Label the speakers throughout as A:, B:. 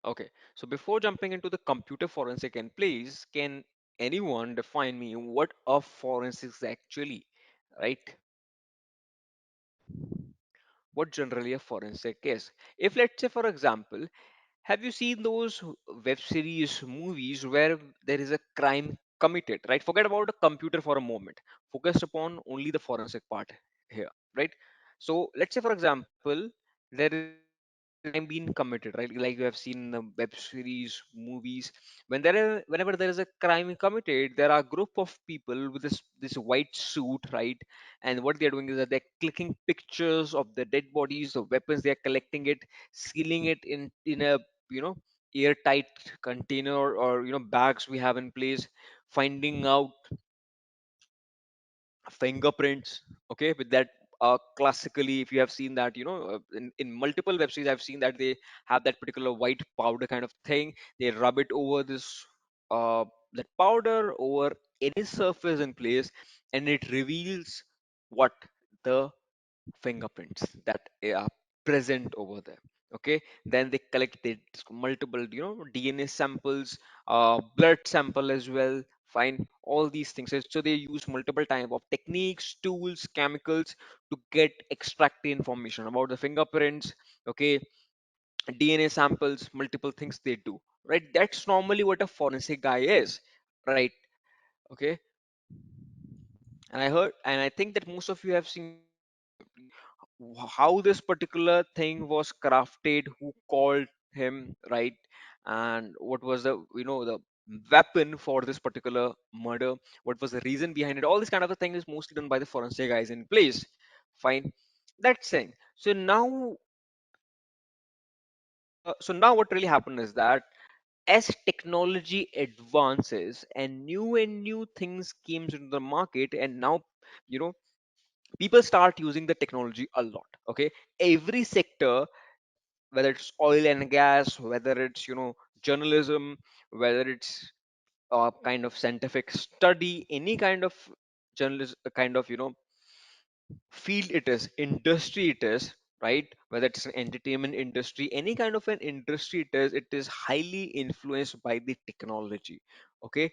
A: Okay, so before jumping into the computer forensic and please, can anyone define me what a forensics actually, right? What generally a forensic is? If let's say, for example, have you seen those web series, movies where there is a crime committed, right? Forget about the computer for a moment. Focus upon only the forensic part here, right? So let's say, for example, there is a crime being committed, right? Like you have seen in the web series, movies. Whenever there is a crime committed, there are a group of people with this white suit, right? And what they're doing is that they're clicking pictures of the dead bodies, the weapons. They're collecting it, sealing it in a you know airtight container or bags we have in place, finding out fingerprints. Okay, with that, classically, if you have seen that, in multiple web series I've seen that they have that particular white powder kind of thing. They rub it over this that powder over any surface in place, and it reveals what the fingerprints that are present over there. Okay, then they collected multiple DNA samples, blood sample as well. Fine, all these things. So they use multiple type of techniques, tools, chemicals to get extract the information about the fingerprints. Okay, DNA samples, multiple things they do, right? That's normally what a forensic guy is, right? Okay, and I think that most of you have seen how this particular thing was crafted, who called him, right? And what was the weapon for this particular murder, what was the reason behind it. All this kind of a thing is mostly done by the forensic guys in place. Fine, that's saying. So now what really happened is that as technology advances and new things came into the market, and now you know people start using the technology a lot. Okay, every sector, whether it's oil and gas, whether it's journalism, whether it's kind of scientific study, any kind of journalism, kind of field it is, industry it is, right? Whether it's an entertainment industry, any kind of an industry it is highly influenced by the technology. Okay,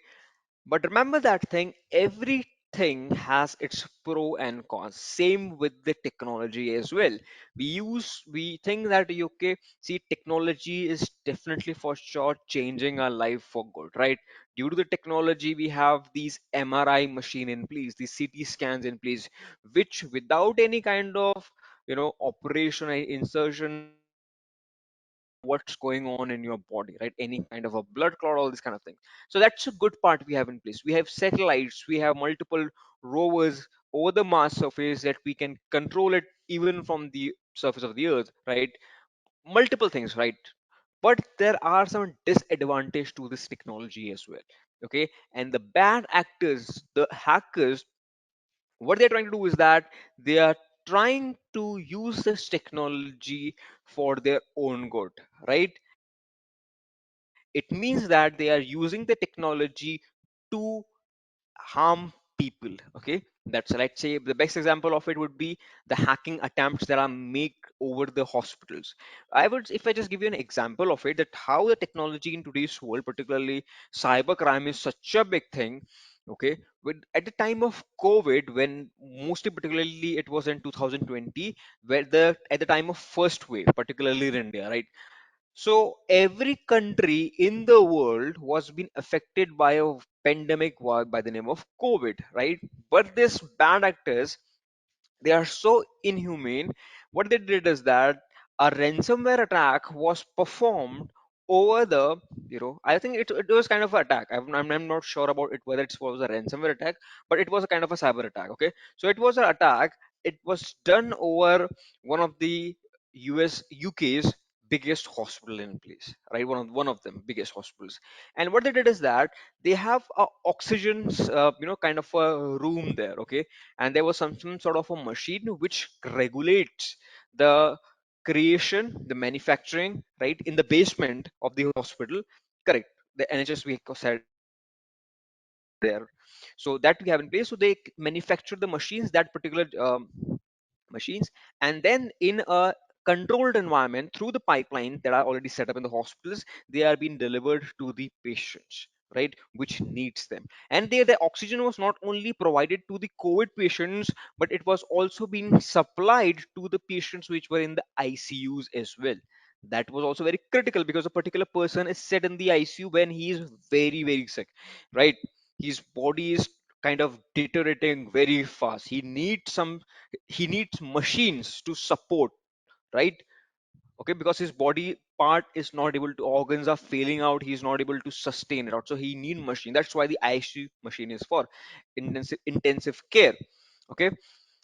A: but remember that thing, everything has its pro and cons. Same with the technology as well. We think that okay, see, technology is definitely for sure changing our life for good, right? Due to the technology, we have these MRI machine in place, these CT scans in place, which without any kind of operation or insertion what's going on in your body, right? Any kind of a blood clot, all this kind of thing. So that's a good part we have in place. We have satellites, we have multiple rovers over the Mars surface that we can control it even from the surface of the Earth, right? Multiple things, right? But there are some disadvantage to this technology as well. Okay, and the bad actors, the hackers, what they're trying to do is that they are trying to use this technology for their own good, right? It means that they are using the technology to harm people. Okay, that's, let's say, the best example of it would be the hacking attempts that are made over the hospitals. I would, if I just give you an example of it, that how the technology in today's world, particularly cybercrime, is such a big thing. Okay, at the time of COVID, when mostly particularly it was in 2020, where at the time of first wave, particularly in India, right? So every country in the world was being affected by a pandemic by the name of COVID, right? But these bad actors, they are so inhumane. What they did is that a ransomware attack was performed over the, I think it was kind of an attack. I'm not sure about it whether it was a ransomware attack, but it was a kind of a cyber attack. Okay, so it was an attack. It was done over one of the UK's biggest hospital in place, right? One of them biggest hospitals. And what they did is that they have a oxygen, kind of a room there. Okay, and there was some sort of a machine which regulates the creation, the manufacturing, right, in the basement of the hospital. Correct, the NHS we said there. So that we have in place. So they manufacture the machines, that particular machines, and then in a controlled environment through the pipeline that are already set up in the hospitals. They are being delivered to the patients, right, which needs them. And there, the oxygen was not only provided to the COVID patients, but it was also being supplied to the patients which were in the ICUs as well. That was also very critical because a particular person is set in the ICU when he is very, very sick, right? His body is kind of deteriorating very fast. He needs machines to support, right? Okay, because his body part is not able to, organs are failing out, he's not able to sustain it out, so he need machine. That's why the ICU machine is for intensive care. Okay,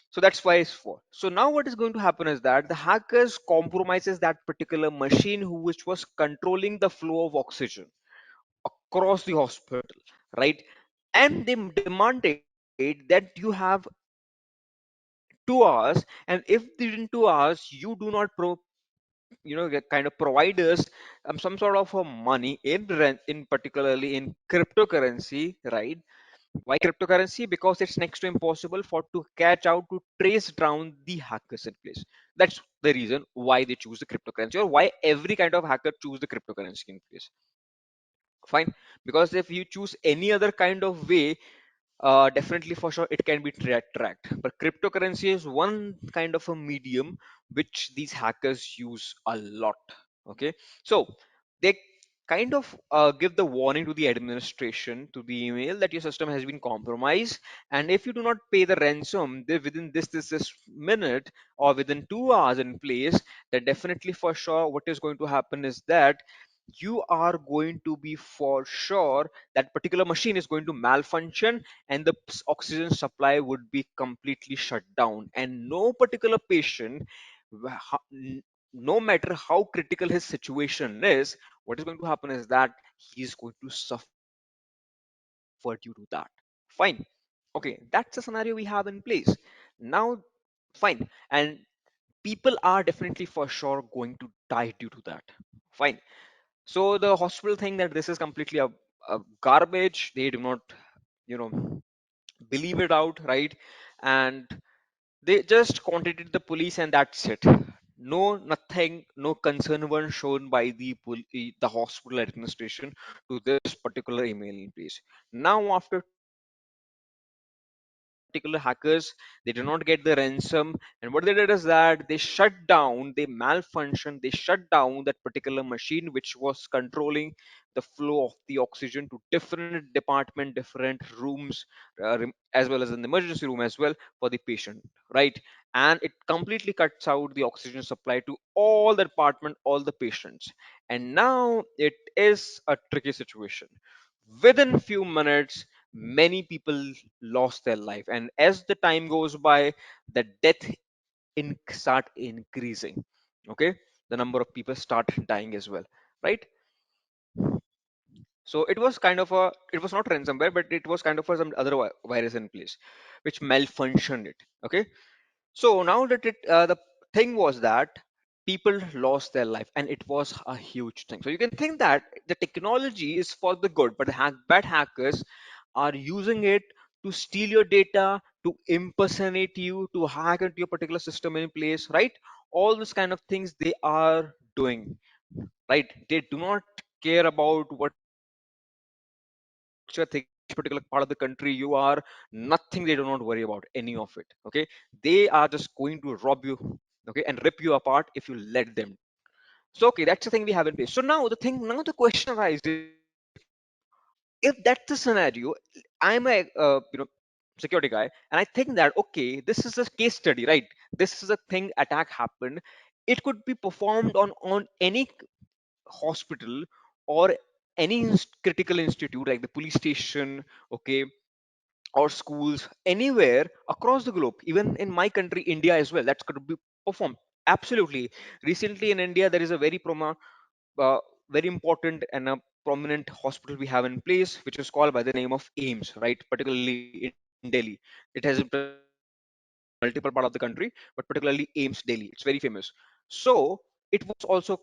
A: so that's why it's for. So now what is going to happen is that the hackers compromises that particular machine which was controlling the flow of oxygen across the hospital, right? And they demanded that you have 2 hours, and if within 2 hours you do not get kind of provide us some sort of a money in rent, in particularly in cryptocurrency, right? Why cryptocurrency? Because it's next to impossible for to catch out, to trace down the hackers in place. That's the reason why they choose the cryptocurrency, or why every kind of hacker choose the cryptocurrency in place. Fine. Because if you choose any other kind of way, definitely for sure it can be tracked, but cryptocurrency is one kind of a medium which these hackers use a lot. Okay, so they kind of give the warning to the administration, to the email, that your system has been compromised, and if you do not pay the ransom within this minute, or within 2 hours in place, then definitely for sure what is going to happen is that you are going to be for sure, that particular machine is going to malfunction, and the oxygen supply would be completely shut down, and no particular patient, no matter how critical his situation is, what is going to happen is that he's going to suffer due to that. Fine. Okay, that's the scenario we have in place now. Fine. And people are definitely for sure going to die due to that. Fine. So the hospital think that this is completely a garbage. They do not, you know, believe it out, right? And they just contacted the police, and that's it. No, nothing, no concern was shown by the hospital administration to this particular email in place. Now, after 2 hours, these particular hackers, they did not get the ransom, and what they did is that they shut down, they malfunctioned, they shut down that particular machine which was controlling the flow of the oxygen to different department, different rooms, as well as in the emergency room as well, for the patient, right? And it completely cuts out the oxygen supply to all the department, all the patients. And now it is a tricky situation. Within few minutes, many people lost their life, and as the time goes by, the death start increasing. Okay, the number of people start dying as well, right? So it was kind of a, it was not ransomware, but it was kind of a, some other virus in place which malfunctioned it. Okay, so now that the thing was that people lost their life, and it was a huge thing. So you can think that the technology is for the good, but the bad hackers are using it to steal your data, to impersonate you, to hack into your particular system in place, right? All this kind of things they are doing, right? They do not care about what you're thinking, which particular part of the country you are. Nothing, they do not worry about any of it. Okay, they are just going to rob you, okay, and rip you apart if you let them. So okay, that's the thing we have in place. So now the question arises, if that's the scenario, I'm a security guy, and I think that okay, this is a case study, right? This is a thing, attack happened. It could be performed on any hospital, or any critical institute like the police station, okay, or schools, anywhere across the globe, even in my country India as well, that's going to be performed. Absolutely. Recently in India there is a uh, very important and a prominent hospital we have in place, which is called by the name of AIMS, right? Particularly in Delhi. It has been present in multiple part of the country, but particularly AIMS Delhi. It's very famous. So it was also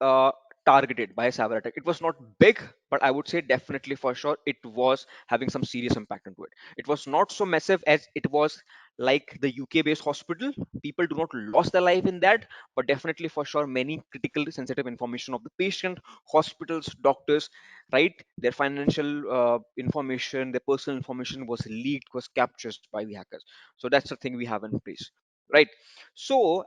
A: uh, targeted by a cyber attack. It was not big, but I would say definitely for sure it was having some serious impact into it. It was not so massive as it was like the UK based hospital. People do not lost their life in that, but definitely for sure many critical sensitive information of the patient, hospitals, doctors, right? Their financial information, their personal information was leaked, was captured by the hackers. So that's the thing we have in place, right? So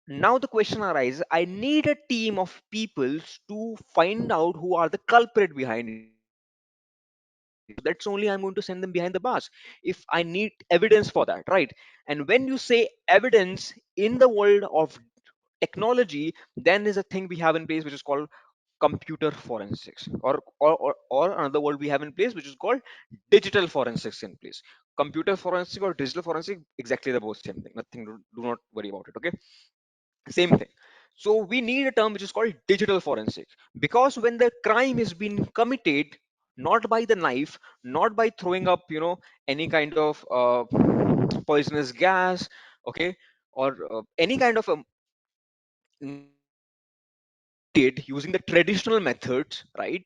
A: now the question arises, I need a team of people to find out who are the culprit behind it. So that's only I'm going to send them behind the bars if I need evidence for that, right? And when you say evidence in the world of technology, then is a thing we have in place which is called computer forensics, or another word we have in place which is called digital forensics in place. Computer forensic or digital forensic, exactly the both same thing. Nothing, do not worry about it, okay? Same thing. So we need a term which is called digital forensic, because when the crime is being committed not by the knife, not by throwing up, any kind of poisonous gas, okay, or any kind of committed using the traditional methods, right?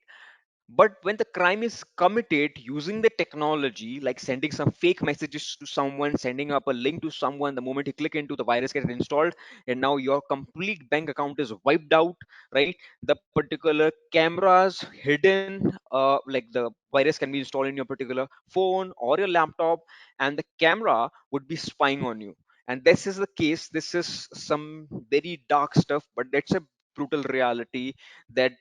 A: But when the crime is committed using the technology, like sending some fake messages to someone, sending up a link to someone, the moment you click into, the virus gets installed, and now your complete bank account is wiped out, right? The particular cameras hidden, like the virus can be installed in your particular phone or your laptop, and the camera would be spying on you. And this is the case. This is some very dark stuff, but that's a brutal reality that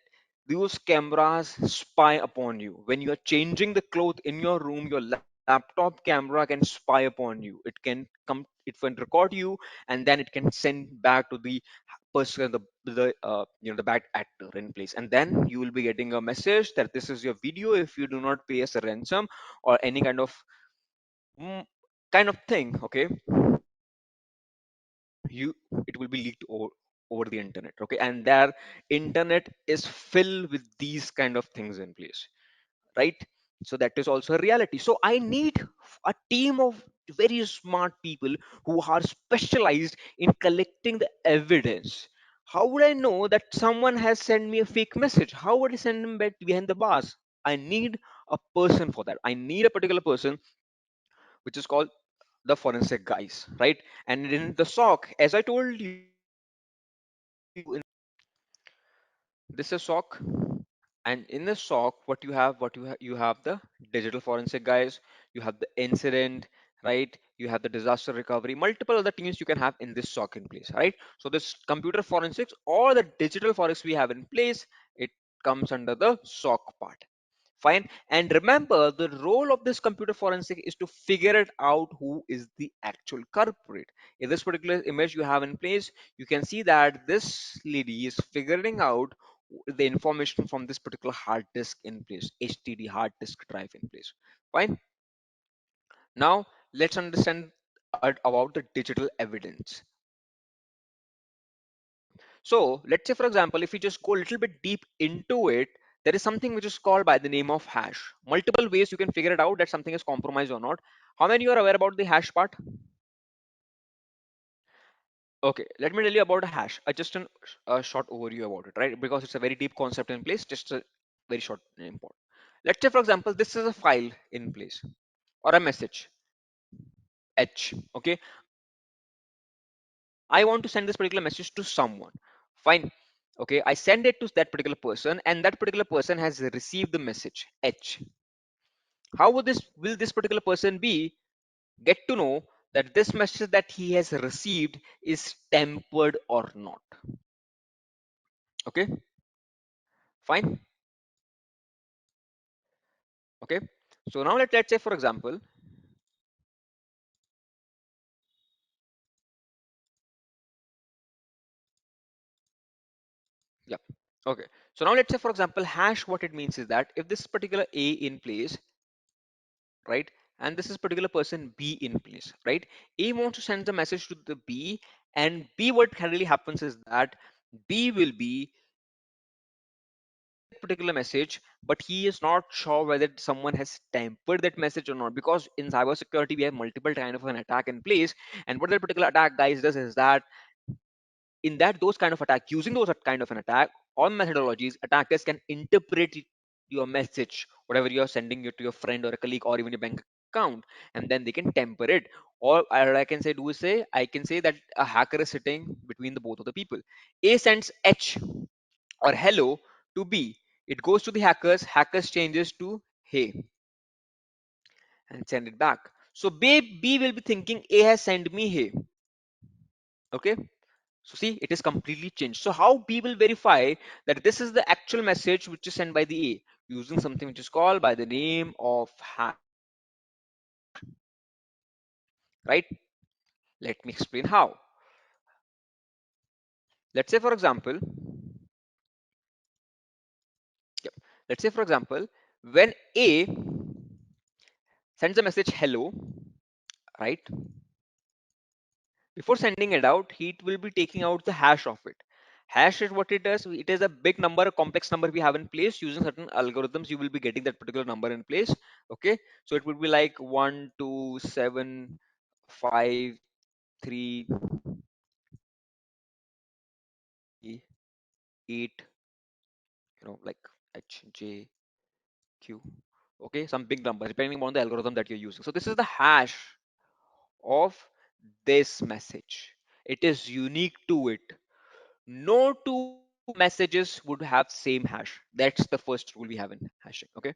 A: those cameras spy upon you. When you are changing the cloth in your room, your laptop camera can spy upon you. It can record you, and then it can send back to the person, the bad actor in place, and then you will be getting a message that this is your video. If you do not pay us a ransom or any mm, kind of thing, okay, you it will be leaked over the internet, okay, and their internet is filled with these kind of things in place, right? So that is also a reality. So I need a team of very smart people who are specialized in collecting the evidence. How would I know that someone has sent me a fake message? How would I send them back behind the bars? I need a person for that. I need a particular person, which is called the forensic guys, right? And in the SOC, as I told you in, this is SOC. And in the SOC, you have the digital forensic guys, you have the incident, right? You have the disaster recovery, multiple other teams you can have in this SOC in place, right? So this computer forensics or the digital forensics we have in place, it comes under the SOC part. Fine. And remember, the role of this computer forensic is to figure it out who is the actual culprit. In this particular image you have in place, you can see that this lady is figuring out the information from this particular hard disk in place, HDD hard disk drive in place. Fine. Now let's understand about the digital evidence. So let's say, for example, if we just go a little bit deep into it, there is something which is called by the name of hash. Multiple ways you can figure it out that something is compromised or not. How many you are aware about the hash part? Okay, let me tell you about a hash. Just a short overview about it, right? Because it's a very deep concept in place. Just a very short import. Let's say, for example, this is a file in place or a message. H. Okay, I want to send this particular message to someone. Fine. Okay, I send it to that particular person, and that particular person has received the message H. How would this will this particular person be get to know that this message that he has received is tempered or not? Okay, fine. Okay, so now let's say, for example, yeah. Okay, so now let's say, for example, hash. What it means is that if this particular A in place, right, and this is particular person B in place, right, A wants to send the message to the B, and B, what really happens is that B will be particular message, but he is not sure whether someone has tampered that message or not, because in cybersecurity we have multiple kind of an attack in place. And what that particular attack guys does is that in that those kind of attack, using those kind of an attack or methodologies, attackers can interpret your message, whatever you're sending it to your friend or a colleague or even your bank account, and then they can temper it, Or I can say, do say, I can say that a hacker is sitting between the both of the people. A sends H or hello to B. It goes to the hackers. Hackers changes to hey and send it back. So B will be thinking A has sent me hey. Okay. So see, it is completely changed. So how B will verify that this is the actual message which is sent by the A, using something which is called by the name of hash, right? Let me explain how. Let's say for example, yep, let's say for example, when A sends a message hello, right? Before sending it out, he will be taking out the hash of it. Hash is what it does. It is a big number, a complex number we have in place. Using certain algorithms, you will be getting that particular number in place. Okay, so it would be like 1 2 7 5 3 8, like H J Q. Okay, some big numbers depending on the algorithm that you're using. So this is the hash of this message. It is unique to it. No two messages would have same hash. That's the first rule we have in hashing. Okay,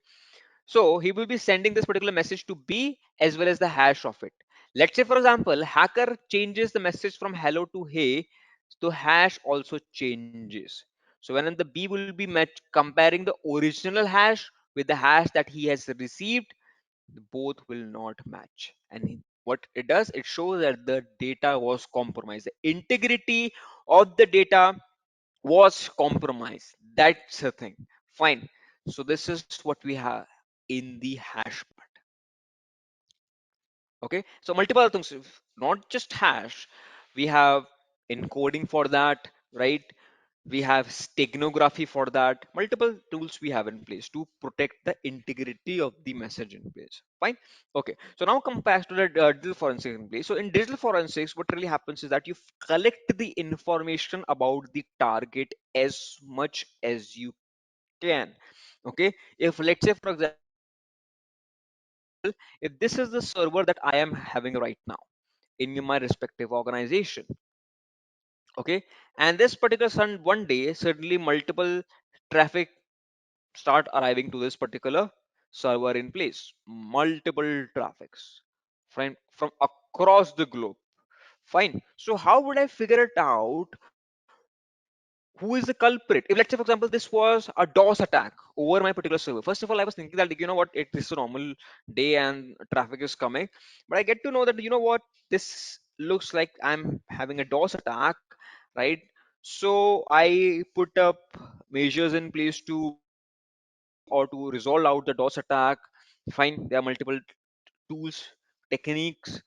A: so he will be sending this particular message to B as well as the hash of it. Let's say for example, hacker changes the message from hello to hey, so hash also changes. So when the B will be comparing the original hash with the hash that he has received, both will not match. And what it does, it shows that the data was compromised. The integrity of the data was compromised. That's the thing. Fine. So this is what we have in the hash part. Okay. So multiple other things, not just hash. We have encoding for that, right? We have steganography for that. Multiple tools we have in place to protect the integrity of the message in place. Fine. Okay. So now come back to the digital forensics in place. So in digital forensics, what really happens is that you collect the information about the target as much as you can. Okay. If let's say for example, if this is the server that I am having right now in my respective organization, okay, and this particular one day suddenly multiple traffic start arriving to this particular server in place, multiple traffics from across the globe. Fine. So how would I figure it out who is the culprit? If let's say, for example, this was a DOS attack over my particular server. First of all, I was thinking that, like, what, it is a normal day and traffic is coming. But I get to know that, this looks like I'm having a DOS attack, right? So I put up measures in place to block or to resolve out the DOS attack. Fine. There are multiple tools, techniques,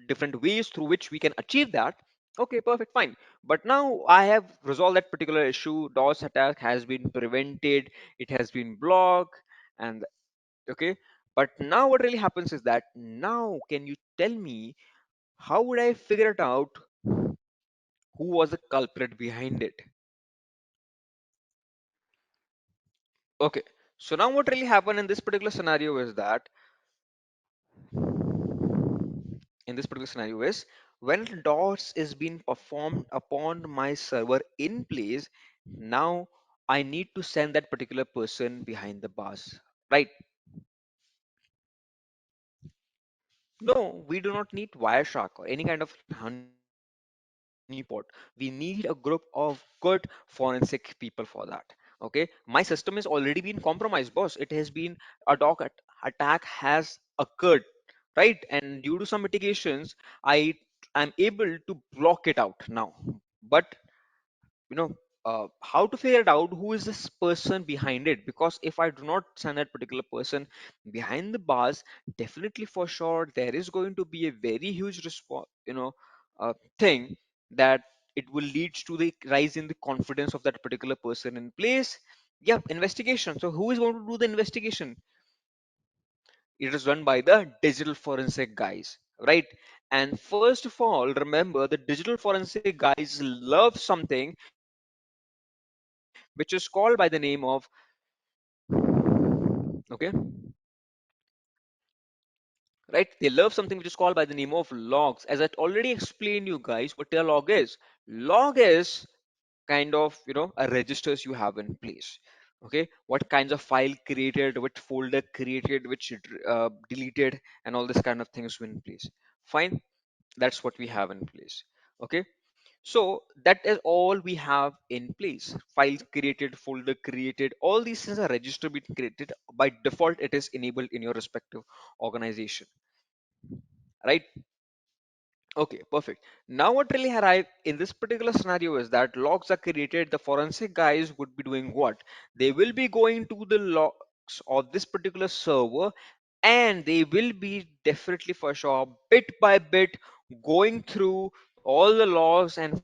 A: different ways through which we can achieve that. Okay, perfect, fine. But now I have resolved that particular issue. DOS attack has been prevented, it has been blocked, and okay. But now what really happens is that, now can you tell me how would I figure it out who was the culprit behind it? Okay, so now what really happened in this particular scenario is that, when DOS is being performed upon my server in place, now I need to send that particular person behind the bars, right? No, we do not need Wireshark or any kind of honeypot. We need a group of good forensic people for that. Okay, my system is already been compromised, boss. It has been a attack has occurred, right? And due to some mitigations, I am able to block it out now. But you know how to figure it out who is this person behind it, because if I do not send that particular person behind the bars, definitely for sure there is going to be a very huge response, thing that it will lead to the rise in the confidence of that particular person in place. Yeah, investigation. So who is going to do the investigation? It is run by the digital forensic guys, right? And first of all, remember, the digital forensic guys love something which is called by the name of, okay, right? They love something which is called by the name of logs. As I already explained you guys what a log is. Log is kind of, a registers you have in place. Okay, what kinds of file created, which folder created, which deleted, and all this kind of things in place. Fine, that's what we have in place. Okay, so that is all we have in place. Files created, folder created, all these things are registered being created by default. It is enabled in your respective organization, right? Okay, perfect. Now, what really arrived in this particular scenario is that logs are created. The forensic guys would be doing what? They will be going to the logs of this particular server, and they will be definitely for sure, bit by bit, going through all the logs and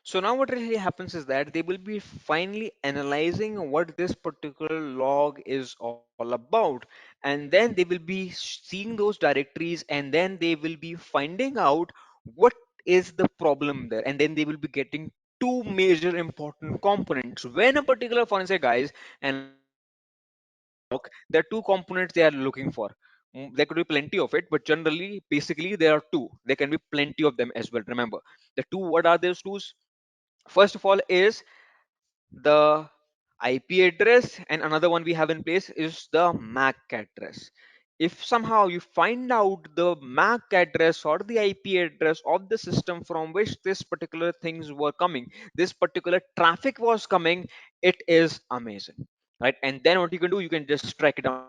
A: so now what really happens is that they will be finally analyzing what this particular log is all about, and then they will be seeing those directories, and then they will be finding out what is the problem there, and then they will be getting two major important components. When a particular forensic guys analyzing a particular log, there are two components they are looking for. There could be plenty of it, but generally, basically, there are two. There can be plenty of them as well. Remember, the two. What are those two? First of all is the IP address, and another one we have in place is the MAC address. If somehow you find out the MAC address or the IP address of the system from which this particular things were coming, this particular traffic was coming, it is amazing, right? And then what you can do, you can just track it down.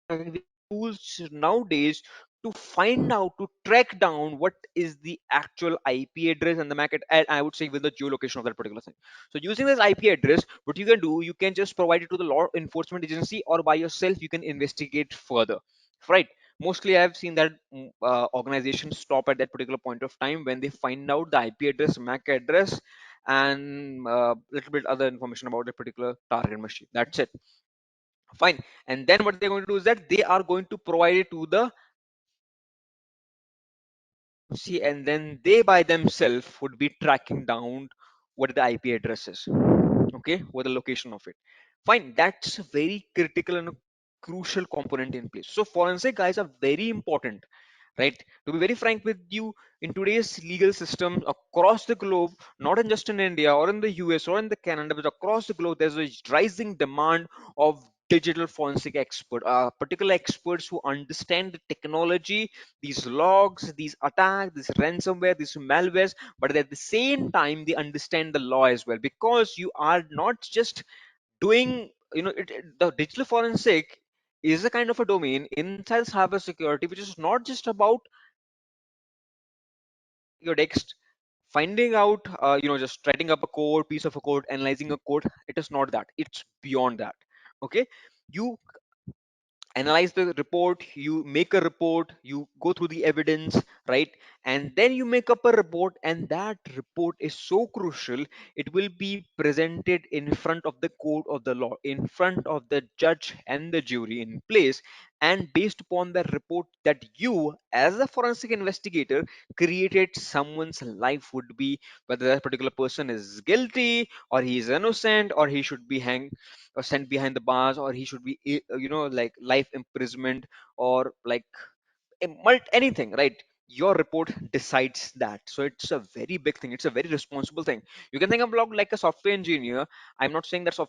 A: We have tools nowadays to find out, to track down what is the actual IP address and the MAC, and I would say with the geolocation of that particular thing. So using this IP address, what you can do, you can just provide it to the law enforcement agency, or by yourself you can investigate further, right? Mostly I've seen that organizations stop at that particular point of time when they find out the IP address, MAC address, and a little bit other information about the particular target machine. That's it. Fine. And then what they're going to do is that they are going to provide it to the see, and then they by themselves would be tracking down what the IP address is. Okay, what the location of it. Fine, that's a very critical and a crucial component in place. So forensic guys are very important, right? To be very frank with you, in today's legal system across the globe, not in just in India or in the US or in the Canada, but across the globe, there's a rising demand of digital forensic expert, particular experts who understand the technology, these logs, these attacks, this ransomware, these malwares, but at the same time, they understand the law as well, because you are not just doing, the digital forensic is a kind of a domain inside cybersecurity, which is not just about your text, finding out, just writing up a code, piece of a code, analyzing a code. It is not that. It's beyond that. Okay, you analyze the report, you make a report, you go through the evidence, right? And then you make up a report, and that report is so crucial. It will be presented in front of the court of the law, in front of the judge and the jury in place, and based upon the report that you as a forensic investigator created, someone's life would be, whether that particular person is guilty or he is innocent, or he should be hanged or sent behind the bars, or he should be like life imprisonment, or like anything, right? Your report decides that. So it's a very big thing, it's a very responsible thing. You can think of like a software engineer. I'm not saying that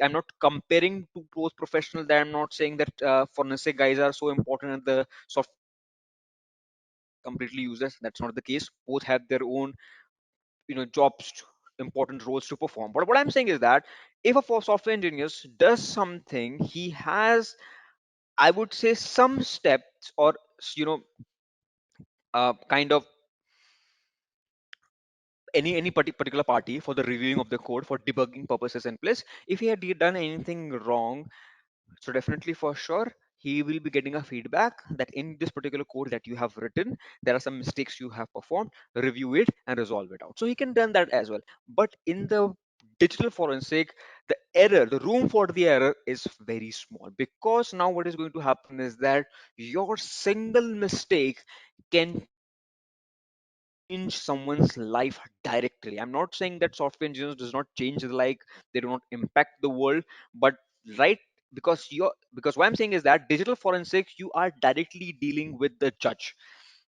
A: I'm not comparing to both professional, that I'm not saying that forensic guys are so important and the software completely useless. That's not the case. Both have their own, jobs, important roles to perform. But what I'm saying is that if a software engineer does something, he has, I would say, some steps, or kind of any particular party for the reviewing of the code for debugging purposes in place. If he had done anything wrong, so definitely for sure he will be getting a feedback that in this particular code that you have written, there are some mistakes you have performed. Review it and resolve it out. So he can done that as well. But in the digital forensic, the room for the error is very small, because now what is going to happen is that your single mistake can change someone's life directly. I'm not saying that software engineers does not change, like they do not impact the world, but right because what I'm saying is that digital forensics, you are directly dealing with the judge.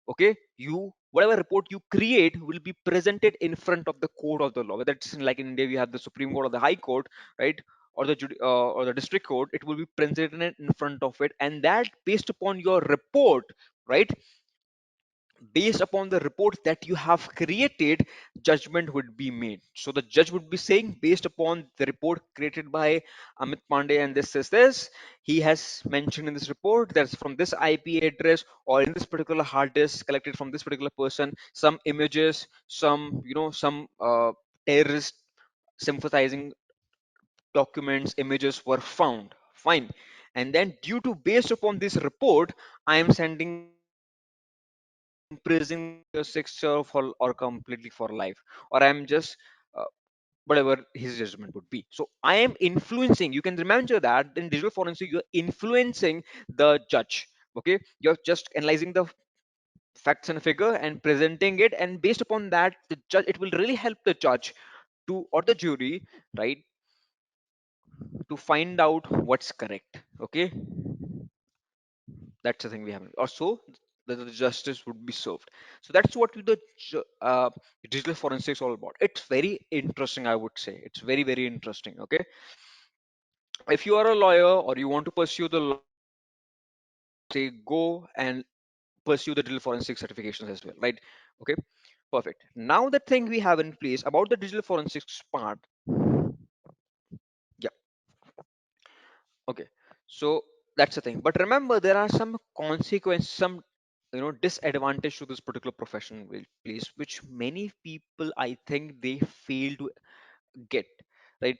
A: Okay, you whatever report you create will be presented in front of the court of the law, whether it's like in India we have the Supreme Court or the High Court, right? Or the district court. It will be presented in front of it, and that based upon your report, right, based upon the report that you have created, judgment would be made. So the judge would be saying, based upon the report created by Amit Pandey, and this is this, he has mentioned in this report that's from this IP address or in this particular hard disk collected from this particular person, some images, some terrorist sympathizing documents, images were found. Fine. And then due to based upon this report, I am sending imprisoning the 6 year for or completely for life, or I'm just uh, whatever his judgment would be. So I am influencing. You can remember that in digital forensic, you're influencing the judge. Okay, you're just analyzing the facts and figure and presenting it, and based upon that, the judge, it will really help the judge to or the jury, right, to find out what's correct. Okay, that's the thing we have. Or so the justice would be served. So that's what the digital forensics all about. It's very interesting, I would say. It's very very interesting. Okay, if you are a lawyer or you want to pursue the law, say go and pursue the digital forensic certifications as well, right? Okay, perfect. Now the thing we have in place about the digital forensics part. Yeah, okay, so that's the thing. But remember, there are some consequences, some disadvantage to this particular profession, please, which many people I think they fail to get, right?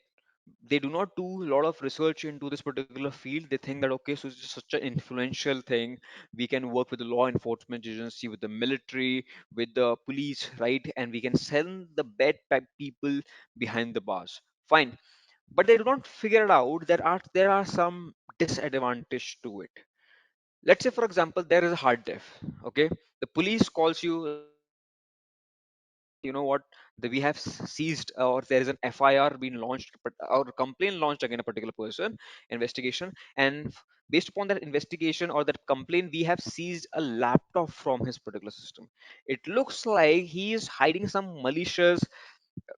A: They do not do a lot of research into this particular field. They think that okay, so it's just such an influential thing. We can work with the law enforcement agency, with the military, with the police, right? And we can send the bad people behind the bars. Fine, but they do not figure out there are some disadvantage to it. Let's say for example there is a hard disk. Okay, the police calls you that you know what, we have seized or there is an FIR being launched or complaint launched against a particular person, investigation, and based upon that investigation or that complaint we have seized a laptop from his particular system. It looks like he is hiding some malicious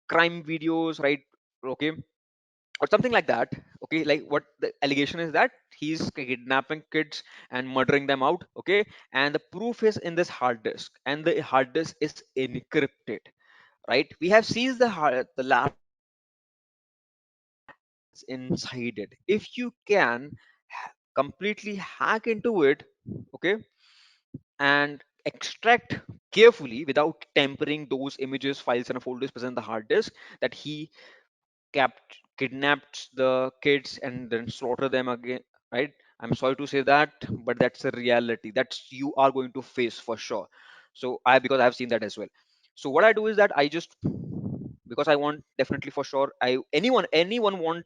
A: crime videos, right? Okay, or something like that. Okay, like what the allegation is that he's kidnapping kids and murdering them out. Okay, and the proof is in this hard disk, and the hard disk is encrypted, right? We have seized the laptop inside it. If you can completely hack into it, okay, and extract carefully without tampering those images, files, and folders present in the hard disk, that he kidnapped the kids and then slaughter them again, right? I'm sorry to say that, but that's a reality that's you are going to face for sure. So I because I've seen that as well. So what I do is that I just, because I want definitely for sure, I anyone want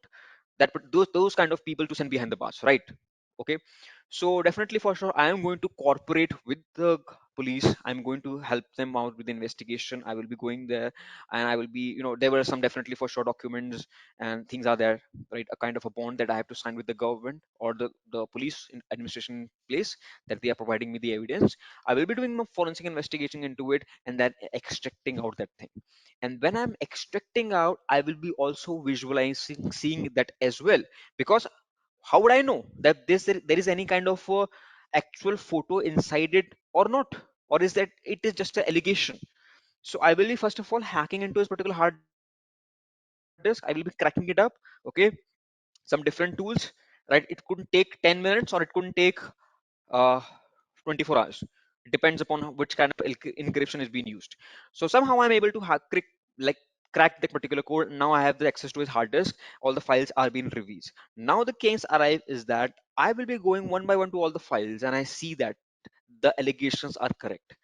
A: that those kind of people to send behind the bars, right? Okay, so definitely for sure I am going to cooperate with the police. I'm going to help them out with the investigation. I will be going there, and I will be, there were some definitely for sure documents and things are there, right? A kind of a bond that I have to sign with the government or the police administration place, that they are providing me the evidence. I will be doing my forensic investigation into it and then extracting out that thing. And when I'm extracting out, I will be also visualizing seeing that as well. Because how would I know that there is any kind of actual photo inside it or not, or is that it is just an allegation? So I will be first of all hacking into this particular hard disk. I will be cracking it up. Okay, some different tools, right? It couldn't take 10 minutes or it couldn't take uh, 24 hours. Depends upon which kind of encryption is being used. So somehow I'm able to like crack that particular code. Now I have the access to his hard disk. All the files are being released. Now the case arrive is that I will be going one by one to all the files, and I see that the allegations are correct.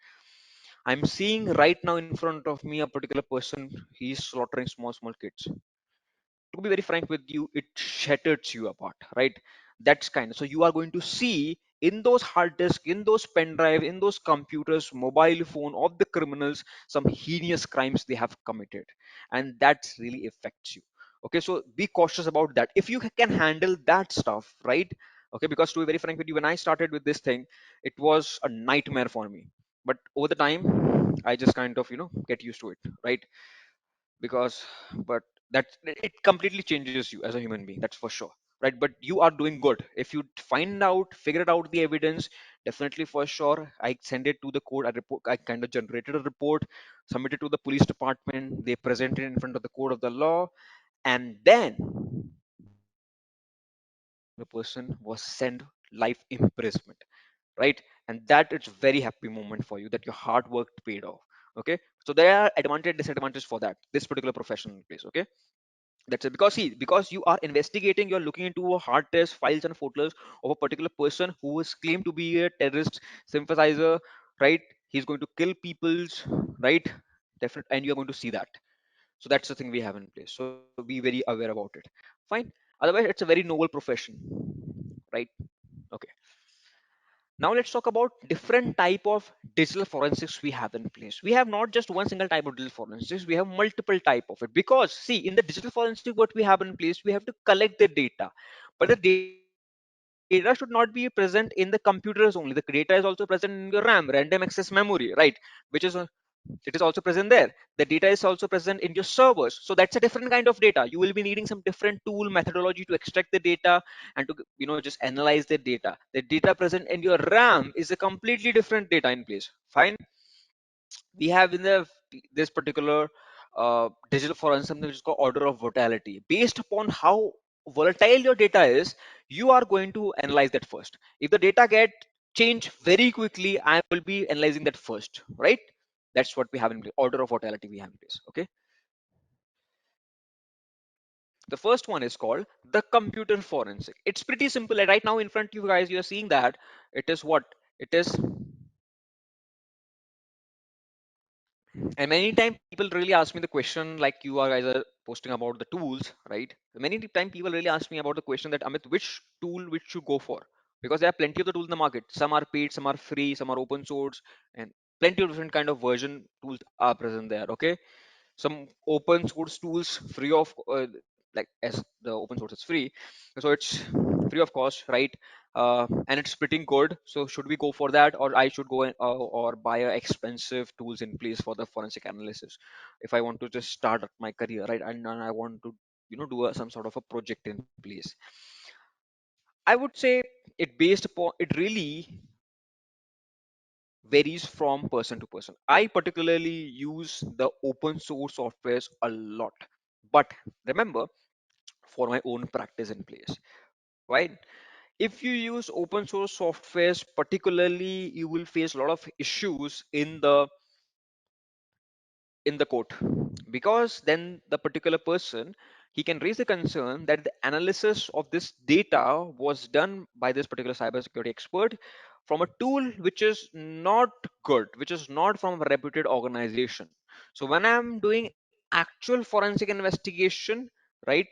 A: I'm seeing right now in front of me a particular person. He's slaughtering small kids. To be very frank with you, it shatters you apart, right? That's kind of, so you are going to see in those hard disk, in those pen drive, in those computers, mobile phone of the criminals, some heinous crimes they have committed, and that really affects you. Okay, so be cautious about that. If you can handle that stuff, right? Okay, because to be very frank with you, when I started with this thing, it was a nightmare for me. But over the time, I just kind of, get used to it, right? Because, but that it completely changes you as a human being, that's for sure, right? But you are doing good if you find out, figure out the evidence. Definitely, for sure, I send it to the court. I kind of generated a report, submitted to the police department, they presented in front of the court of the law, and then the person was sent life imprisonment, right? And that is very happy moment for you, that your hard work paid off. Okay, so there are advantage disadvantages for that, this particular professional place. Okay, that's it. Because see, because you are investigating, you're looking into a hard test files and photos of a particular person who is claimed to be a terrorist sympathizer, right? He's going to kill people's, right? Definitely, and you're going to see that. So that's the thing we have in place. So be very aware about it. Fine. Otherwise, it's a very noble profession, right? Okay. Now let's talk about different type of digital forensics we have in place. We have not just one single type of digital forensics, we have multiple type of it. Because see, in the digital forensic what we have in place, we have to collect the data. But the data should not be present in the computers only. The data is also present in your RAM, random access memory, right? Which is it is also present there. The data is also present in your servers. So that's a different kind of data. You will be needing some different tool methodology to extract the data and to just analyze the data. The data present in your RAM is a completely different data in place. Fine. We have in this particular digital forensic something which is called order of volatility. Based upon how volatile your data is, you are going to analyze that first. If the data get changed very quickly, I will be analyzing that first, right? That's what we have in place. Order of volatility we have in place. Okay. The first one is called the computer forensic. It's pretty simple. Like right now in front of you guys, you are seeing that it is what it is. And many times people really ask me the question, like you are guys are posting about the tools, right? Many times people really ask me about the question that Amit, which tool which you go for? Because there are plenty of the tools in the market. Some are paid, some are free, some are open source, and plenty of different kind of version tools are present there. Okay, some open source tools free of like as the open source is free, so it's free of cost, right? And it's pretty good. So should we go for that, or I should go or buy a expensive tools in place for the forensic analysis if I want to just start my career, right? And I want to do some sort of a project in place. I would say it really varies from person to person. I particularly use the open source softwares a lot, but remember, for my own practice in place, right? If you use open source softwares, particularly, you will face a lot of issues in the court, because then the particular person, he can raise the concern that the analysis of this data was done by this particular cybersecurity expert from a tool which is not good, which is not from a reputed organization. So when I'm doing actual forensic investigation, right?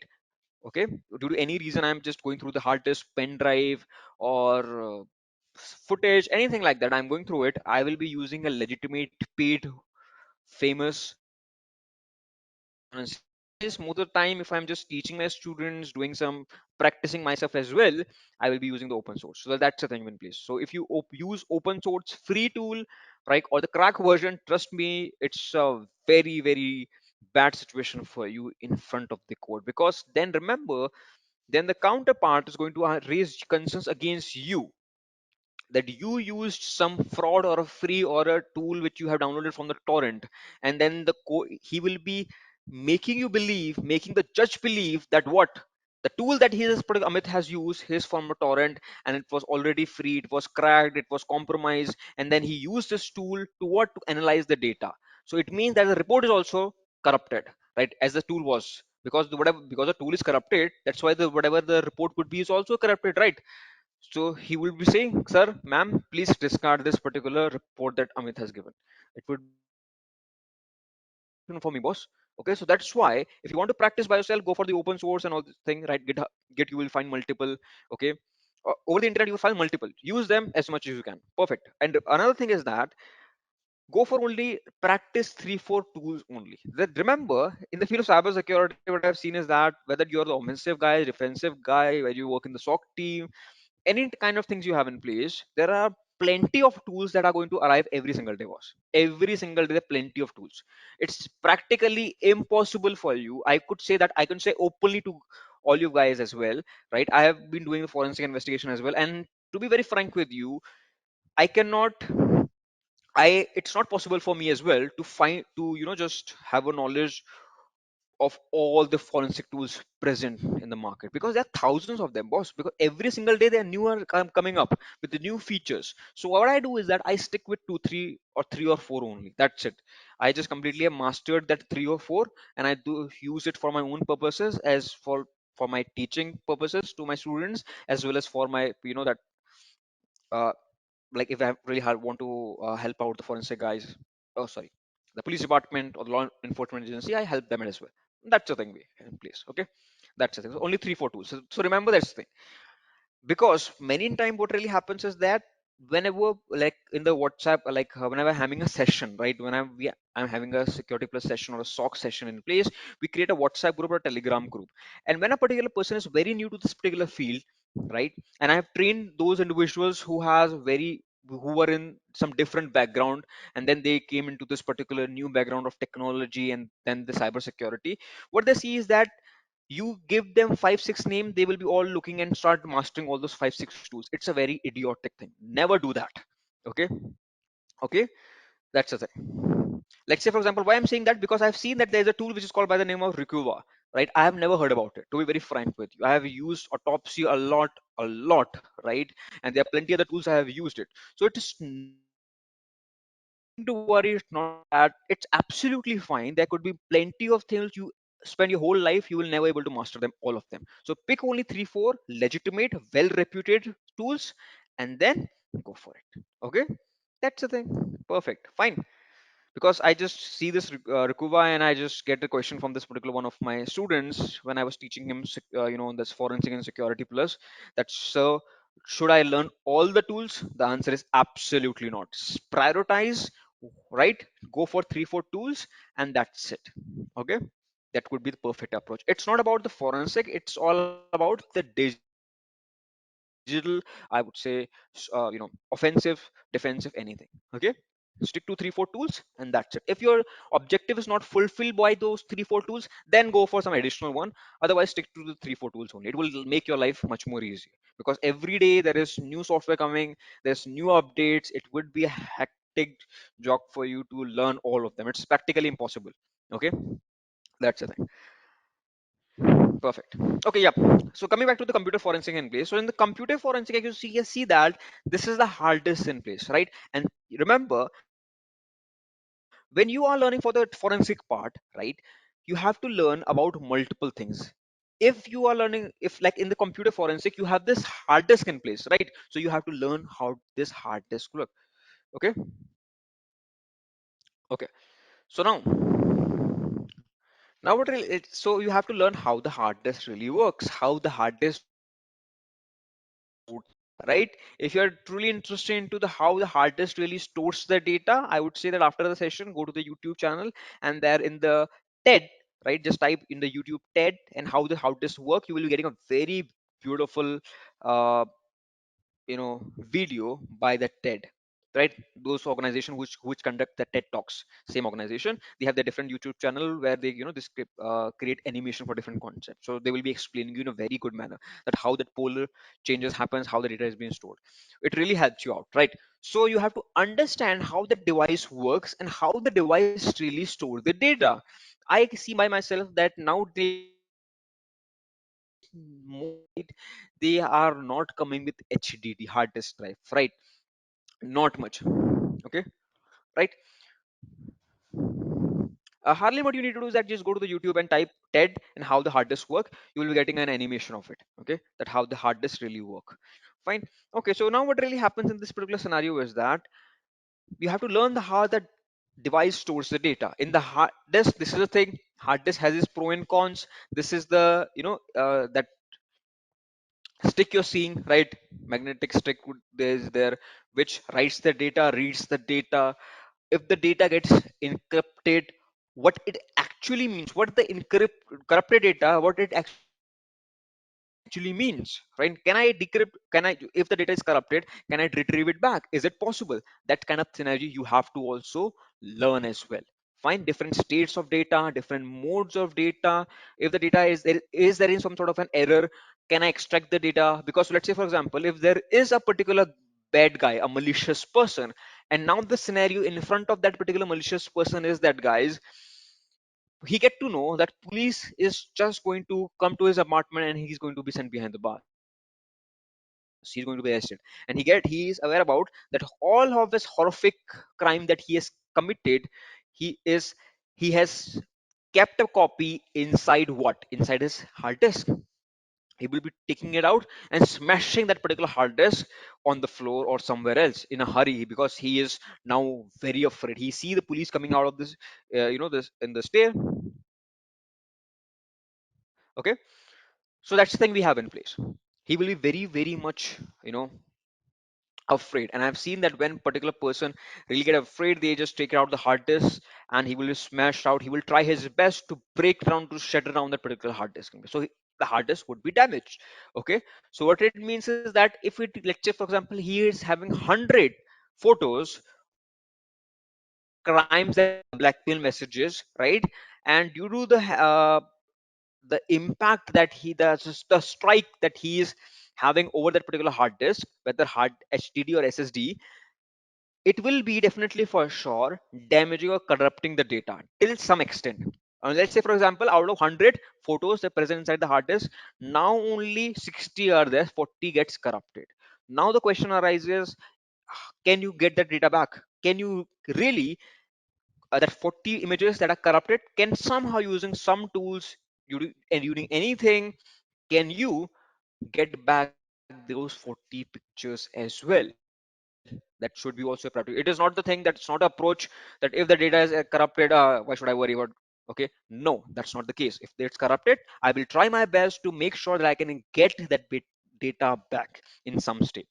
A: Okay, due to any reason I'm just going through the hard disk, pen drive, or footage, anything like that, I'm going through it, I will be using a legitimate paid famous forensic. Otherwise, most of the time, if I'm just teaching my students, doing some practicing myself as well, I will be using the open source. So that's the thing in place. So if you use open source free tool, right, or the crack version, trust me, it's a very, very bad situation for you in front of the court. Because then remember, then the counterpart is going to raise concerns against you, that you used some fraud or a free or a tool which you have downloaded from the torrent, and then he will be making the judge believe that what the tool that Amit has used is from a torrent, and it was already free, it was cracked, it was compromised, and then he used this tool to analyze the data. So it means that the report is also corrupted, right? As the tool was, because the tool is corrupted, that's why the whatever the report would be is also corrupted, right? So he will be saying, sir, ma'am, please discard this particular report that Amit has given. It would be for me, boss. Okay, so that's why if you want to practice by yourself, go for the open source and all this thing, right? Git, you will find multiple. Okay, over the internet you will find multiple. Use them as much as you can. Perfect. And another thing is that go for only practice 3 4 tools only. That, remember, in the field of cybersecurity, what I've seen is that whether you're the offensive guy, defensive guy, whether you work in the SOC team, any kind of things you have in place, there are plenty of tools that are going to arrive every single day, boss. Every single day, there are plenty of tools. It's practically impossible for you. I could say that, I can say openly to all you guys as well, right? I have been doing the forensic investigation as well, and to be very frank with you, I cannot. It's not possible for me as well to find, to just have a knowledge of all the forensic tools present in the market, because there are thousands of them, boss, because every single day there are newer coming up with the new features. So what I do is that I stick with two three or three or four only, that's it. I just completely have mastered that three or four, and I do use it for my own purposes, as for my teaching purposes to my students, as well as for my that uh, like if I really want to help out the forensic guys, oh sorry, the police department or the law enforcement agency, I help them as well. That's the thing we have in place. Okay, that's the thing. So only 3 4 tools. So remember that's the thing, because many in time what really happens is that whenever, like in the WhatsApp, like whenever I'm having a session, right, I'm having a security plus session or a SOC session in place, we create a WhatsApp group or a Telegram group. And when a particular person is very new to this particular field, right, and I have trained those individuals who were in some different background, and then they came into this particular new background of technology and then the cybersecurity, what they see is that you give them 5 6 names, they will be all looking and start mastering all those 5 6 tools. It's a very idiotic thing, never do that. Okay, okay, that's the thing. Like say for example, why I'm saying that, because I've seen that there's a tool which is called by the name of Rikuva, right? I have never heard about it, to be very frank with you. I have used Autopsy a lot, right? And there are plenty other tools I have used it. So it is nothing to worry. It's not that. It's absolutely fine. There could be plenty of things you spend your whole life, you will never able to master them, all of them. So pick only 3 4 legitimate, well reputed tools, and then go for it. Okay, that's the thing. Perfect, fine. Because I just see this Rikuva, and I just get the question from this particular one of my students when I was teaching him, this forensic and security plus. That, so should I learn all the tools? The answer is absolutely not. Prioritize, right? Go for 3 4 tools, and that's it. Okay, that could be the perfect approach. It's not about the forensic; it's all about the digital, I would say, offensive, defensive, anything. Okay, stick to 3 4 tools, and that's it. If your objective is not fulfilled by those 3 4 tools, then go for some additional one. Otherwise, stick to the 3 4 tools only. It will make your life much more easier, because every day there is new software coming, there's new updates. It would be a hectic job for you to learn all of them. It's practically impossible. Okay, that's the thing. Perfect. Okay, yeah. So coming back to the computer forensic in place. So in the computer forensic, you see that this is the hardest in place, right? And remember, when you are learning for the forensic part, right, you have to learn about multiple things. If you are learning, if like in the computer forensic, you have this hard disk in place, right? So you have to learn how this hard disk look. Okay. Okay. So now what really, so you have to learn how the hard disk really works, how the hard disk right? If you're truly interested into the how the hard disk really stores the data, I would say that after the session, go to the YouTube channel, and there in the TED, right, just type in the YouTube TED and how the hard disk work. You will be getting a very beautiful uh, video by the TED, right? Those organization which conduct the TED talks, same organization, they have their different YouTube channel where they this create animation for different concepts. So they will be explaining you in a very good manner that how that polar changes happens, how the data is being stored. It really helps you out, right? So you have to understand how the device works and how the device really stores the data. I see by myself that nowadays most right, they are not coming with HDD hard disk drive, right? Not much. Okay, right. Hardly what you need to do is that just go to the YouTube and type TED and how the hard disk work. You will be getting an animation of it. Okay, that how the hard disk really work. Fine. Okay, so now what really happens in this particular scenario is that you have to learn the how the device stores the data in the hard disk. This is the thing. Hard disk has its pro and cons. This is the that stick you're seeing, right? Magnetic stick there's there, which writes the data, reads the data, if the data gets encrypted, what it actually means, what the corrupted data, what it actually means, right? Can I decrypt, can I, if the data is corrupted, can I retrieve it back? Is it possible? That kind of scenario you have to also learn as well. Find different states of data, different modes of data. If the data is there in some sort of an error, can I extract the data? Because let's say, for example, if there is a particular bad guy, a malicious person, and now the scenario in front of that particular malicious person is that, guys, he get to know that police is just going to come to his apartment and he's going to be sent behind the bars, he's going to be arrested. And he is aware about that all of this horrific crime that he has committed, he is he has kept a copy inside what, inside his hard disk. He will be taking it out and smashing that particular hard disk on the floor or somewhere else in a hurry, because he is now very afraid. He see the police coming out of this, this in the stair. Okay, so that's the thing we have in place. He will be very, very much, afraid. And I've seen that when particular person really get afraid, they just take out the hard disk and he will be smashed out. He will try his best to break down, to shatter down that particular hard disk. So the hard disk would be damaged. Okay, so what it means is that if it, let's say for example, he is having 100 photos of crimes that he has committed, blackmail messages, right? And due to the impact that the strike that he is having over that particular hard disk, whether hard HDD or SSD, it will be definitely for sure damaging or corrupting the data till some extent. Let's say, for example, out of 100 photos that present inside the hard disk, now only 60 are there, 40 gets corrupted. Now the question arises, can you get that data back? Can you really, that 40 images that are corrupted, can somehow using some tools, and using anything, can you get back those 40 pictures as well? That should be also a priority. It is not the thing, that's not approach that if the data is corrupted, why should I worry about? Okay, no, that's not the case. If it's corrupted, I will try my best to make sure that I can get that bit data back in some state.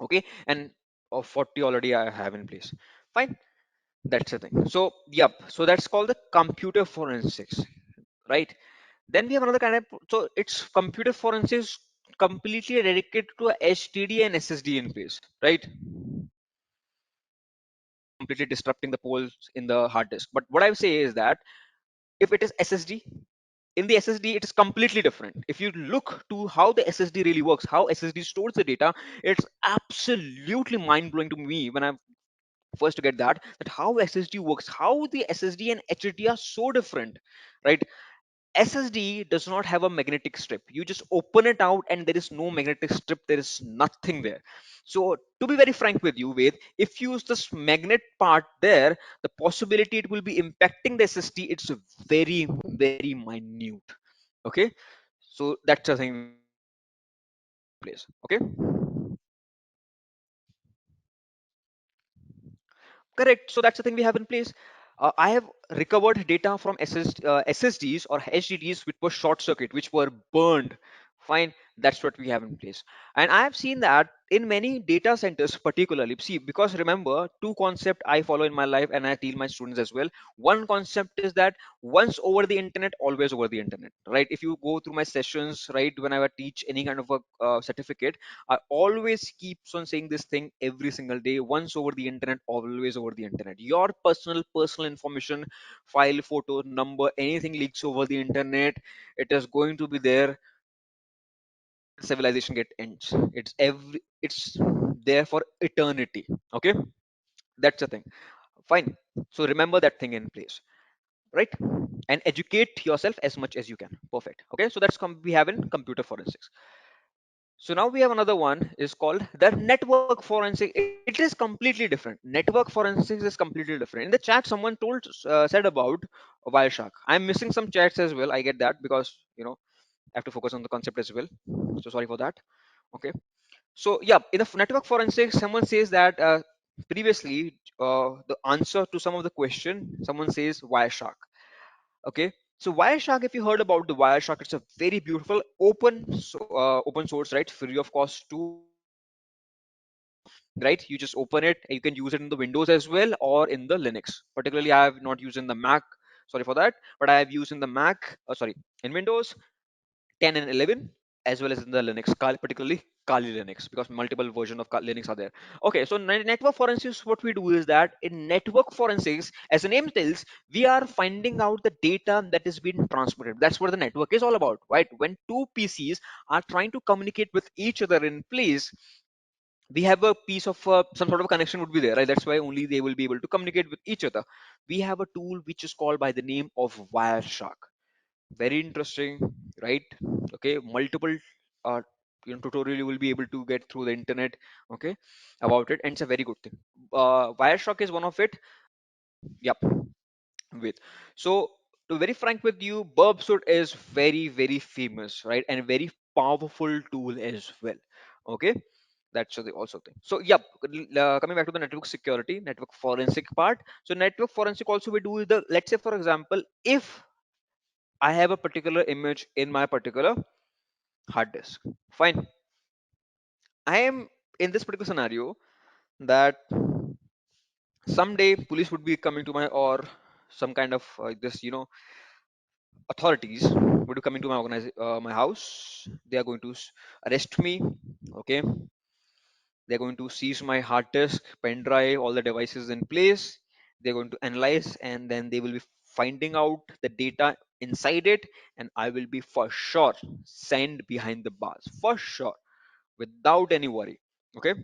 A: Okay, and of 40 already I have in place. Fine, that's the thing. So yep, so that's called the computer forensics, right? Then we have another kind of, so it's computer forensics completely dedicated to a HDD and SSD in place, right? Completely disrupting the poles in the hard disk. But what I would say is that if it is SSD, in the SSD, it is completely different. If you look to how the SSD really works, how SSD stores the data, it's absolutely mind blowing to me when I first to get that how SSD works, how the SSD and HDD are so different, right? SSD does not have a magnetic strip. You just open it out and there is no magnetic strip. There is nothing there. So to be very frank with you, Ved, if you use this magnet part there, the possibility it will be impacting the SSD, it's very, very minute. Okay. So that's the thing we have in place. Okay. Correct. So that's the thing we have in place. I have recovered data from SSDs or HDDs which were short circuit, which were burned. Fine. That's what we have in place. And I have seen that in many data centers, particularly, see, because remember, two concept I follow in my life and I tell my students as well. One concept is that once over the internet, always over the internet, right? If you go through my sessions, right, whenever I teach any kind of a certificate, I always keeps on saying this thing every single day. Once over the internet, always over the internet. Your personal information, file, photo, number, anything leaks over the internet, it is going to be there till civilization get ends. It's there for eternity. Okay, that's the thing. Fine. So remember that thing in place, right? And educate yourself as much as you can. Perfect. Okay, so that's we have in computer forensics. So now we have another one is called the network forensic. It is completely different. Network forensics is completely different. In the chat, someone said about Wireshark. I'm missing some chats as well. I get that because I have to focus on the concept as well. So sorry for that. Okay. So yeah, in the network forensics, someone says that previously the answer to some of the question, someone says Wireshark. Okay, so Wireshark, if you heard about the Wireshark, it's a very beautiful open source, right? Free of cost tool. right? You just open it, and you can use it in the Windows as well or in the Linux. Particularly, I have not used in the Mac. Sorry for that, but I have used in the Mac. Sorry, in Windows 10 and 11, as well as in the Linux, particularly Kali Linux, because multiple version of Linux are there. Okay, so network forensics, what we do is that in network forensics, as the name tells, we are finding out the data that is being transmitted. That's what the network is all about, right? When two PCs are trying to communicate with each other in place, we have a piece of some sort of connection would be there, right? That's why only they will be able to communicate with each other. We have a tool which is called by the name of Wireshark. Very interesting, right? Okay, multiple uh, tutorial you will be able to get through the internet, okay, about it, and it's a very good thing. Wireshark is one of it. Yep. With so, to be very frank with you, burp suit is very famous, right, and a very powerful tool as well. Okay, that's the also thing. So yep, coming back to the network security, network forensic part. So network forensic also we do the, let's say for example, if I have a particular image in my particular hard disk, fine, I am in this particular scenario that someday police would be coming to my, or some kind of this authorities would be coming to my my house. They are going to arrest me. Okay, they're going to seize my hard disk, pen drive, all the devices in place. They're going to analyze, and then they will be finding out the data inside it, and I will be for sure sent behind the bars, for sure, without any worry. Okay,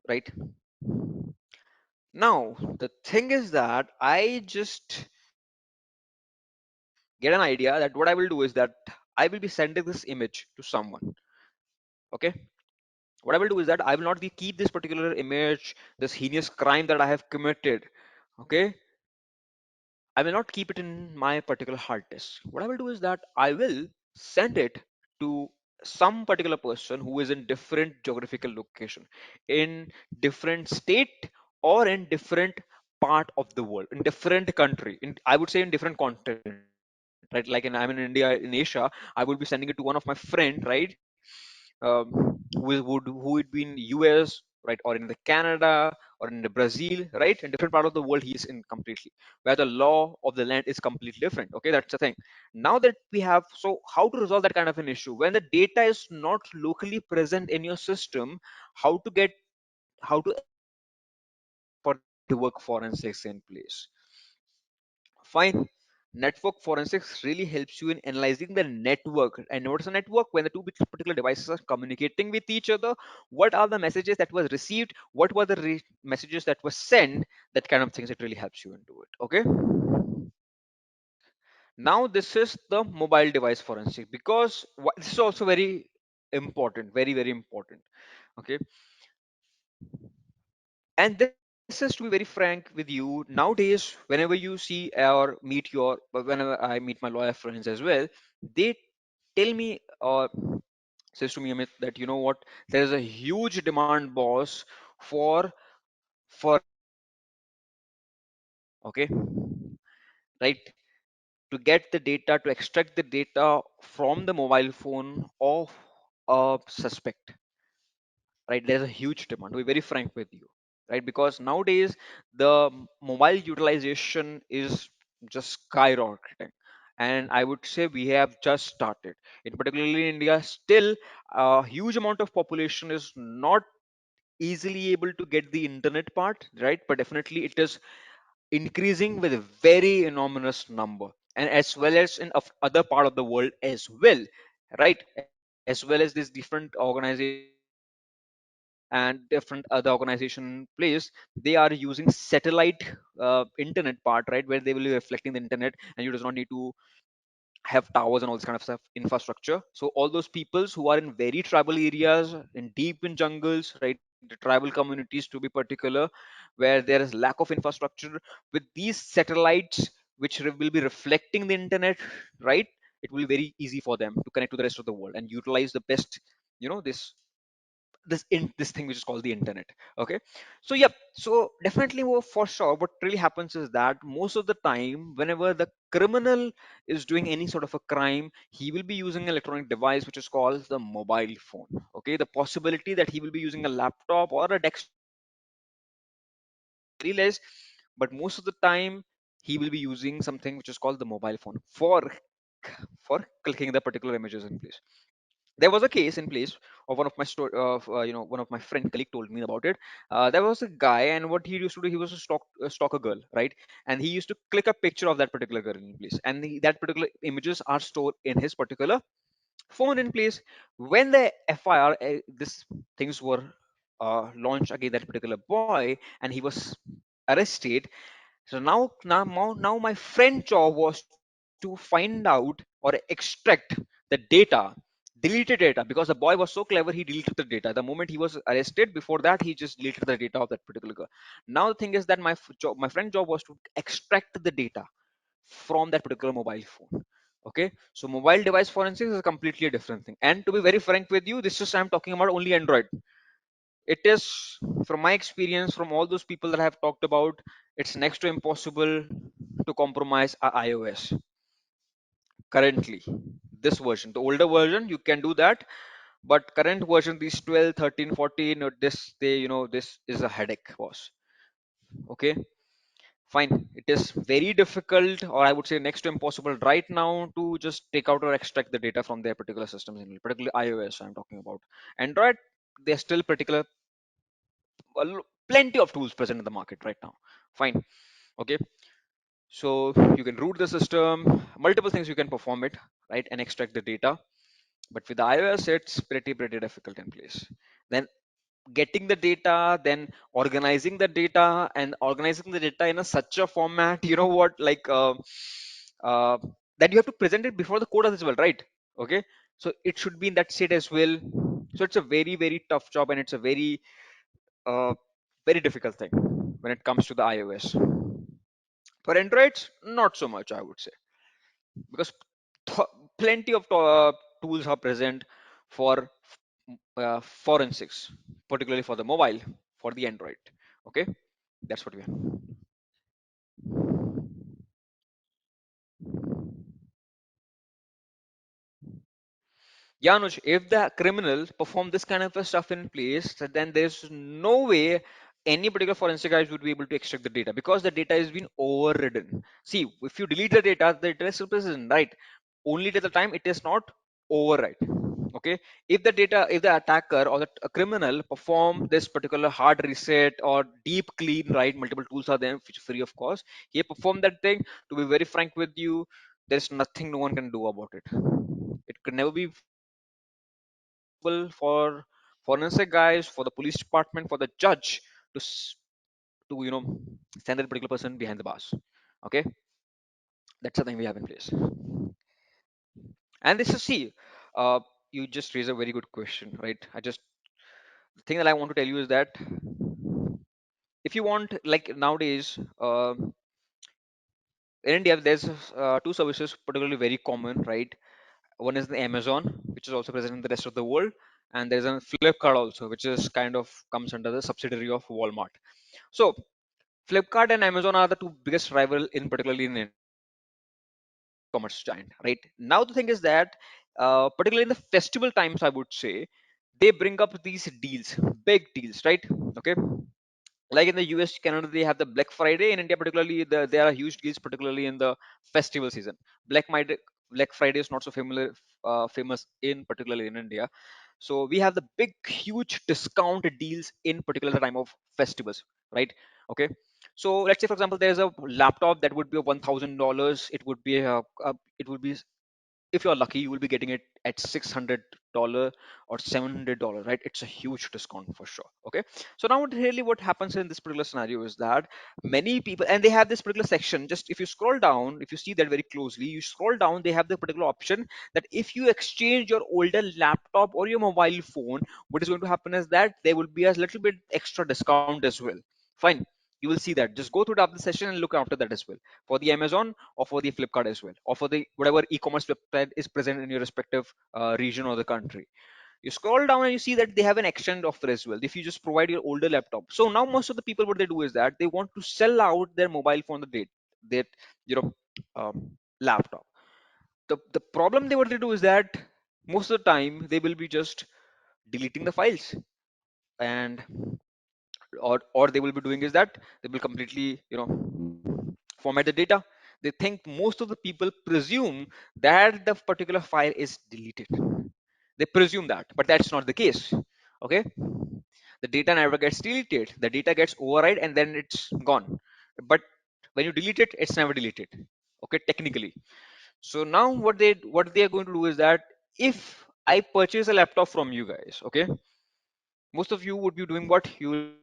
A: right. Now the thing is that I just get an idea that what I will do is that I will be sending this image to someone. Okay, what I will do is that I will not be keep this particular image, this heinous crime that I have committed. Okay, I will not keep it in my particular hard disk. What I will do is that I will send it to some particular person who is in different geographical location, in different state, or in different part of the world, in different country, in, I would say, in different continent, right? Like I'm in India, in Asia, I would be sending it to one of my friend, right? Who would be in US, right, or in the Canada, or in the Brazil, right, in different part of the world he is in completely, where the law of the land is completely different. Okay, that's the thing. Now that we have, so how to resolve that kind of an issue when the data is not locally present in your system? How to get, how to for network forensics in place? Fine. Network forensics really helps you in analyzing the network. And what's a network? When the two particular devices are communicating with each other, what are the messages that was received? What were the messages that were sent? That kind of things, it really helps you into it. Okay. Now this is the mobile device forensic, because this is also very important, very important. Okay, and this is, to be very frank with you, nowadays whenever you see or meet your, whenever I meet my lawyer friends as well, they tell me or says to me, Amit, that you know what, there is a huge demand, boss, for okay, right, to get the data, to extract the data from the mobile phone of a suspect, right? There's a huge demand, to be very frank with you, right? Because nowadays the mobile utilization is just skyrocketing, and I would say we have just started. In particularly in India, still a huge amount of population is not easily able to get the internet part, right? But definitely it is increasing with a very enormous number, and as well as in other part of the world as well, right? As well as these different organizations and different other organization place, they are using satellite internet part, right, where they will be reflecting the internet, and you does not need to have towers and all this kind of stuff infrastructure. So all those peoples who are in very tribal areas, in deep in jungles, right, the tribal communities to be particular, where there is lack of infrastructure, with these satellites which will be reflecting the internet, right, it will be very easy for them to connect to the rest of the world and utilize the best, this this thing which is called the internet. Okay, so yep, so definitely, for sure, what really happens is that most of the time, whenever the criminal is doing any sort of a crime, he will be using an electronic device which is called the mobile phone. Okay, the possibility that he will be using a laptop or a desktop is very less, but most of the time he will be using something which is called the mobile phone for clicking the particular images in place. There was a case in place of one of my one of my friend colleague told me about it. There was a guy, and what he used to do, he was to stalk a girl, right? And he used to click a picture of that particular girl in place, and that particular images are stored in his particular phone in place. When the FIR, this things were launched against that particular boy, and he was arrested. So now my friend job was to find out or extract the data, deleted data, because the boy was so clever, he deleted the data the moment he was arrested. Before that, he just deleted the data of that particular girl. Now the thing is that my friend job was to extract the data from that particular mobile phone. Okay, so mobile device forensics is a completely different thing. And to be very frank with you, this is I'm talking about only Android. It is, from my experience, from all those people that I have talked about, it's next to impossible to compromise a iOS currently. This version, the older version, you can do that, but current version, these 12, 13, 14, or this, they, this is a headache, boss. Okay, fine. It is very difficult, or I would say next to impossible right now, to just take out or extract the data from their particular systems, particularly iOS I'm talking about. Android, they're still particular, plenty of tools present in the market right now. Fine. Okay, so you can root the system, multiple things you can perform it, right, and extract the data. But with iOS, it's pretty difficult in place. Then getting the data, then organizing the data, and organizing the data in a such a format, you know what, like uh, that you have to present it before the code as well, right? Okay, so it should be in that state as well. So it's a very tough job, and it's a uh, very difficult thing when it comes to the iOS. For Androids, not so much, I would say, because th- plenty of tools are present for forensics, particularly for the mobile, for the Android. Okay, that's what we have. Yeah, Anuj, if the criminal perform this kind of a stuff in place, then there's no way any particular forensic guys would be able to extract the data, because the data has been overridden. See, if you delete the data is still present, right? Only till the time it is not override. Okay, if the attacker or the criminal perform this particular hard reset or deep clean, right, multiple tools are there which are free of cost, he perform that thing. To be very frank with you, there's nothing no one can do about it. It could never be possible for forensic guys, for the police department, for the judge to to send that particular person behind the bars. Okay, that's the thing we have in place. And this is, see, uh, you just raise a very good question, right? The thing that I want to tell you is that if you want, like nowadays, in India, there's two services particularly very common, right? One is the Amazon, which is also present in the rest of the world, and there's a Flipkart also, which is kind of comes under the subsidiary of Walmart. So Flipkart and Amazon are the two biggest rival in particularly in e-commerce giant, right? Now the thing is that, particularly in the festival times, I would say they bring up these deals, big deals, right? Okay, like in the US, Canada, they have the Black Friday. In India, particularly, there are huge deals, particularly in the festival season. Black Friday is not so famous in particularly in India. So we have the big, huge discount deals in particular the time of festivals, right? Okay. So let's say, for example, there's a laptop that would be $1,000. It would be, if you're lucky, you will be getting it at $600 or $700, right? It's a huge discount for sure. Okay, so now what happens in this particular scenario is that many people, and they have this particular section, just if you scroll down, if you see that very closely, you scroll down, they have the particular option that if you exchange your older laptop or your mobile phone, what is going to happen is that there will be a little bit extra discount as well. Fine, you will see that. Just go through the after session and look after that as well, for the Amazon or for the Flipkart as well, or for the whatever e-commerce website is present in your respective region or the country. You scroll down and you see that they have an extent offer as well if you just provide your older laptop. So now most of the people, what they do is that they want to sell out their mobile phone, the date that you know laptop. The problem they what they do is that most of the time they will be just deleting the files, and or they will be doing is that they will completely format the data. They think, most of the people presume that the particular file is deleted. They presume that, but that's not the case. Okay, the data never gets deleted. The data gets override and then it's gone. But when you delete it, it's never deleted. Okay, technically. So now what they are going to do is that if I purchase a laptop from you guys, okay, most of you would be doing what? You will be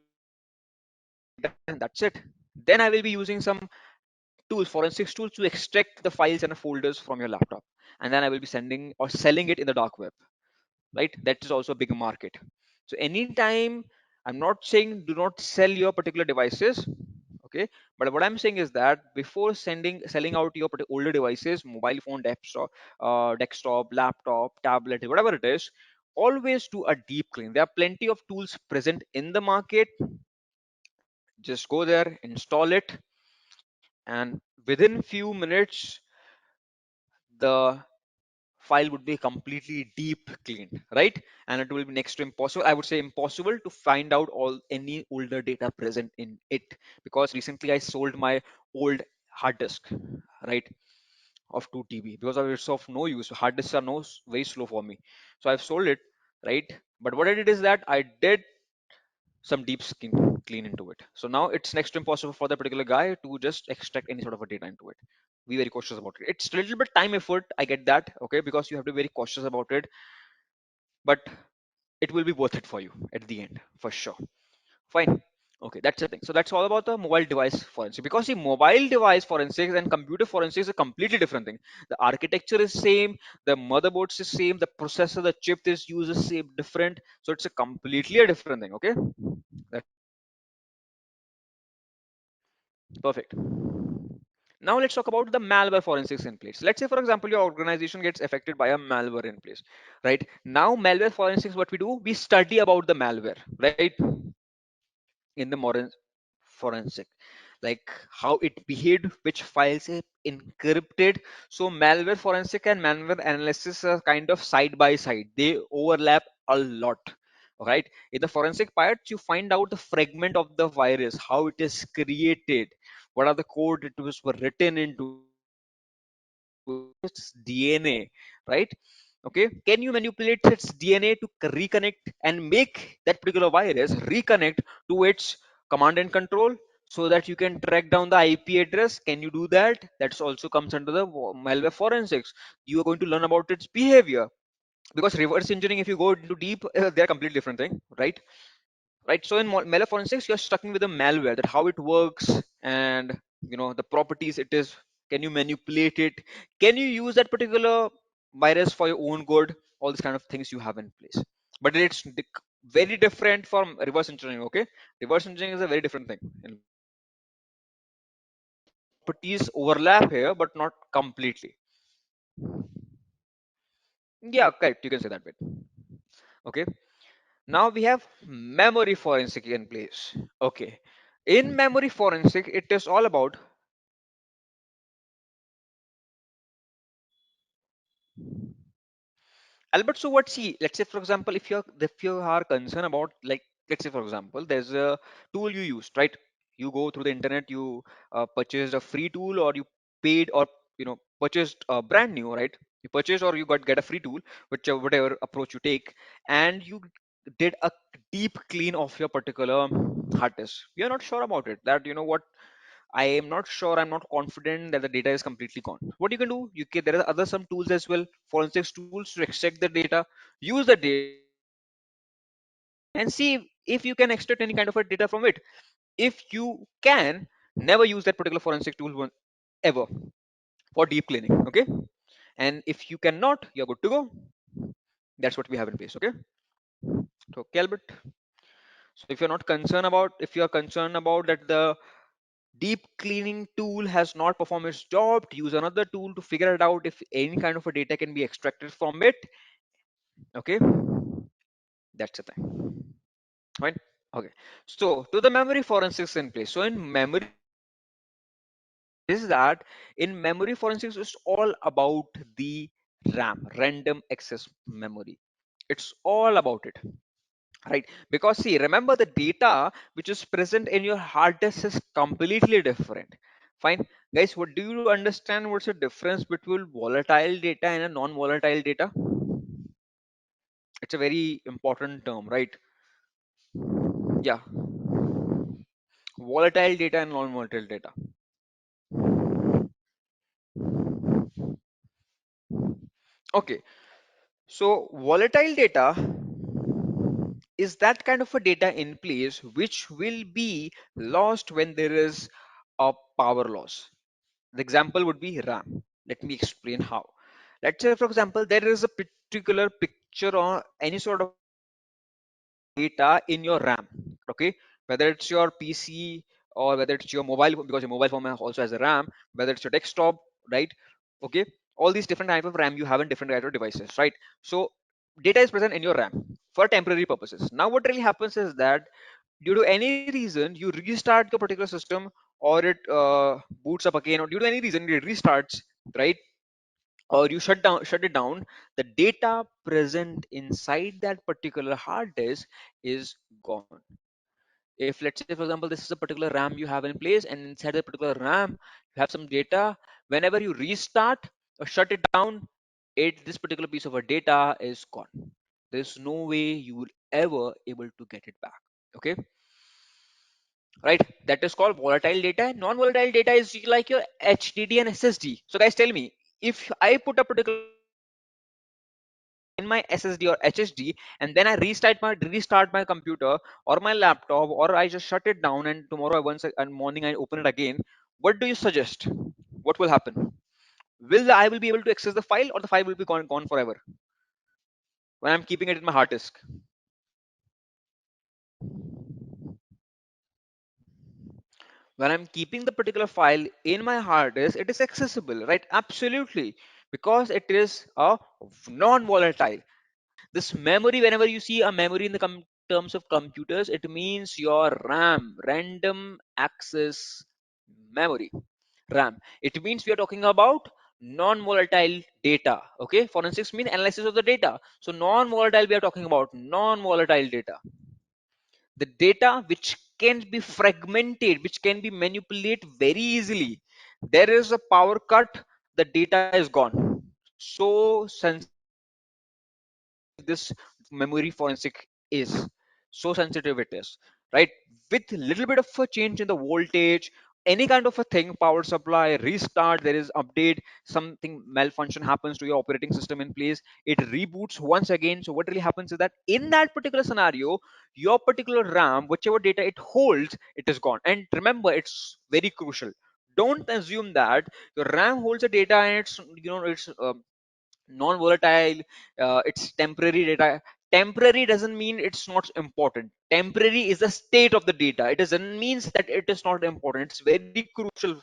A: just extracting the data and that's it. Then I will be using some tools, forensics tools, to extract the files and the folders from your laptop, and then I will be sending or selling it in the dark web, right? That is also a big market. So anytime, I'm not saying do not sell your particular devices, okay, but what I'm saying is that before selling out your older devices, mobile phone, desktop, laptop, tablet, whatever it is, always do a deep clean. There are plenty of tools present in the market. Just go there, install it, and within few minutes the file would be completely deep cleaned, right? And it will be next to impossible, I would say impossible, to find out all any older data present in it. Because recently I sold my old hard disk, right, of 2 TB, because of it's of no use. Hard disks are no very slow for me, so I've sold it, right? But what I did is that I did some deep skin clean into it. So now it's next to impossible for the particular guy to just extract any sort of a data into it. Be very cautious about it. It's a little bit time effort, I get that, okay, because you have to be very cautious about it, but it will be worth it for you at the end, for sure. Fine. Okay, that's the thing. So that's all about the mobile device forensics. Because see, mobile device forensics and computer forensics is a completely different thing. The architecture is same, the motherboards is same, the processor, the chip is used is same, different. So it's a completely a different thing. Okay, that's perfect. Now let's talk about the malware forensics in place. Let's say, for example, your organization gets affected by a malware in place, right? Now, malware forensics, what we do, we study about the malware, right? In the modern forensic, like how it behaved, which files it encrypted. So malware forensic and malware analysis are kind of side by side. They overlap a lot. Right? In the forensic part, you find out the fragment of the virus, how it is created, what are the code it was were written into its DNA, right? Okay, can you manipulate its DNA to reconnect and make that particular virus reconnect to its command and control so that you can track down the IP address? Can you do that? That's also comes under the malware forensics. You are going to learn about its behavior, because reverse engineering, if you go into deep, they're completely different thing, right? So in malware forensics, you're stuck in with the malware, that how it works, and the properties it is. Can you manipulate it? Can you use that particular virus for your own good? All these kind of things you have in place. But it's very different from reverse engineering. Okay, reverse engineering is a very different thing. And properties overlap here, but not completely. Yeah, correct. You can say that bit. Okay. Now we have memory forensic in place. Okay. In memory forensic, it is all about. Albert, so what? See, let's say for example, if you are concerned about, like, let's say for example, there's a tool you used, right? You go through the internet, you purchased a free tool, or you paid, or purchased brand new, right? You purchased or you got get a free tool, whichever whatever approach you take, and you did a deep clean of your particular hard disk. You're not sure about it. That, what, I am not sure. I'm not confident that the data is completely gone. What you can do, there are other some tools as well, forensics tools, to extract the data, use the data, and see if you can extract any kind of a data from it. If you can, never use that particular forensic tool ever for deep cleaning. Okay, and if you cannot, you're good to go. That's what we have in place. Okay, so Calbert. So if you're concerned about that the deep cleaning tool has not performed its job, to use another tool to figure it out if any kind of a data can be extracted from it. Okay, That's the thing. Right? Okay. So to the memory forensics in place. So in memory is that in memory forensics it's all about the RAM, random access memory. It's all about it, right? Because see, remember the data which is present in your hard disk is completely different. Fine, guys. What do you understand? What's the difference between volatile data and a non-volatile data? It's a very important term, right? Yeah, volatile data and non-volatile data. Okay, so volatile data is that kind of a data in place which will be lost when there is a power loss. The example would be RAM. Let me explain how. Let's say, for example, there is a particular picture or any sort of data in your RAM. Okay, whether it's your PC or whether it's your mobile phone, because your mobile phone also has a RAM, whether it's your desktop, right? Okay, all these different type of RAM you have in different type of devices, right? So data is present in your RAM for temporary purposes. Now, what really happens is that due to any reason you restart your particular system, or it boots up again, or due to any reason it restarts, right? Or you shut it down, the data present inside that particular hard disk is gone. If, let's say, for example, this is a particular RAM you have in place, and inside the particular RAM you have some data, whenever you restart or shut it down, it this particular piece of a data is gone. There's no way you will ever able to get it back. Okay, right? That is called volatile data. Non-volatile data is like your HDD and SSD. So guys, tell me, if I put a particular in my SSD or HSD, and then I restart my computer or my laptop, or I just shut it down, and tomorrow once and morning I open it again, what do you suggest? What will happen? Will I will be able to access the file, or the file will be gone forever when I'm keeping it in my hard disk? When I'm keeping the particular file in my hard disk, it is accessible, right? Absolutely, because it is a non-volatile. This memory, whenever you see a memory in the terms of computers, it means your RAM, random access memory. RAM. It means we are talking about non-volatile data. Okay, forensics mean analysis of the data. So non-volatile, we are talking about non-volatile data, the data which can be fragmented, which can be manipulated very easily. There is a power cut, the data is gone. So this memory forensic is, so sensitive it is, right? With little bit of a change in the voltage, any kind of a thing, power supply restart, there is update, something malfunction happens to your operating system in place, it reboots once again. So what really happens is that in that particular scenario, your particular RAM, whichever data it holds, it is gone. And remember, it's very crucial. Don't assume that your RAM holds the data and it's, it's non-volatile, it's temporary data. Temporary doesn't mean it's not important. Temporary is the state of the data. It doesn't mean that it is not important. It's very crucial,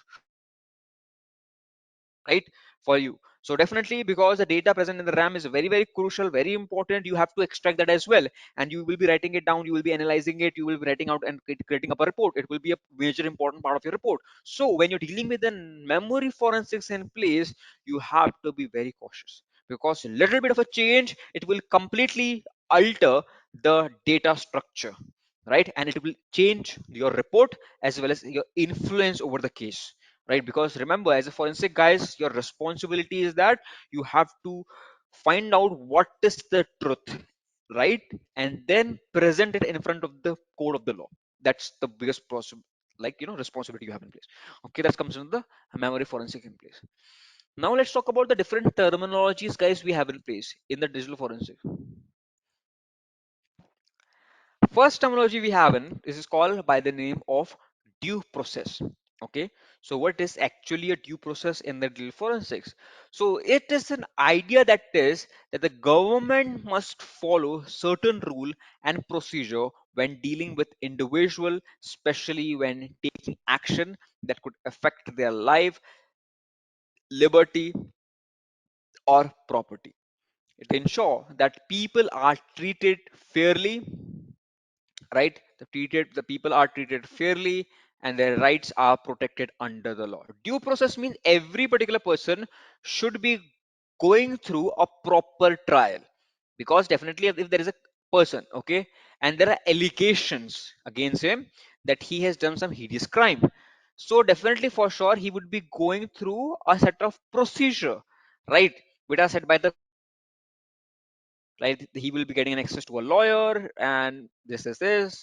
A: right, for you. So definitely, because the data present in the RAM is very, very crucial, very important, you have to extract that as well, and you will be writing it down, you will be analyzing it, you will be writing out and creating up a report. It will be a major important part of your report. So when you're dealing with the memory forensics in place, you have to be very cautious, because a little bit of a change, it will completely alter the data structure, right? And it will change your report as well as your influence over the case, right? Because remember, as a forensic guys, your responsibility is that you have to find out what is the truth, right? And then present it in front of the code of the law. That's the biggest responsibility you have in place. Okay, that comes into the memory forensic in place. Now let's talk about the different terminologies, guys, we have in place in the digital forensic. First terminology we have in this is called by the name of due process. Okay, so what is actually a due process in the digital forensics? So it is an idea that is that the government must follow certain rule and procedure when dealing with individual, especially when taking action that could affect their life, liberty, or property. It ensure that people are treated fairly, right? The people are treated fairly and their rights are protected under the law. Due process means every particular person should be going through a proper trial, because definitely if there is a person, okay, and there are allegations against him that he has done some hideous crime, so definitely for sure he would be going through a set of procedure, right, which are set by the court, right? He will be getting an access to a lawyer, and this,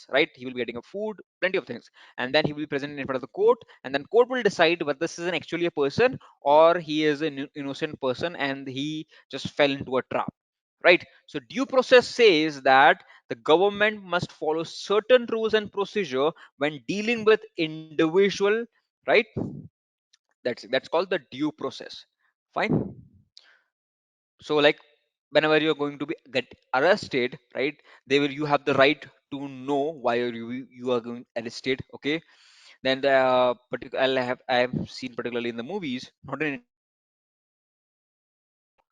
A: right? He will be getting a food, plenty of things, and then he will be present in front of the court, and then court will decide whether this is an actually a person or he is an innocent person and he just fell into a trap, right? So due process says that the government must follow certain rules and procedure when dealing with individual, right? That's called the due process. Fine. So like whenever you're going to be get arrested, right, they will you have the right to know why you are going arrested, okay. Then the particular I have seen particularly in the movies, not in India,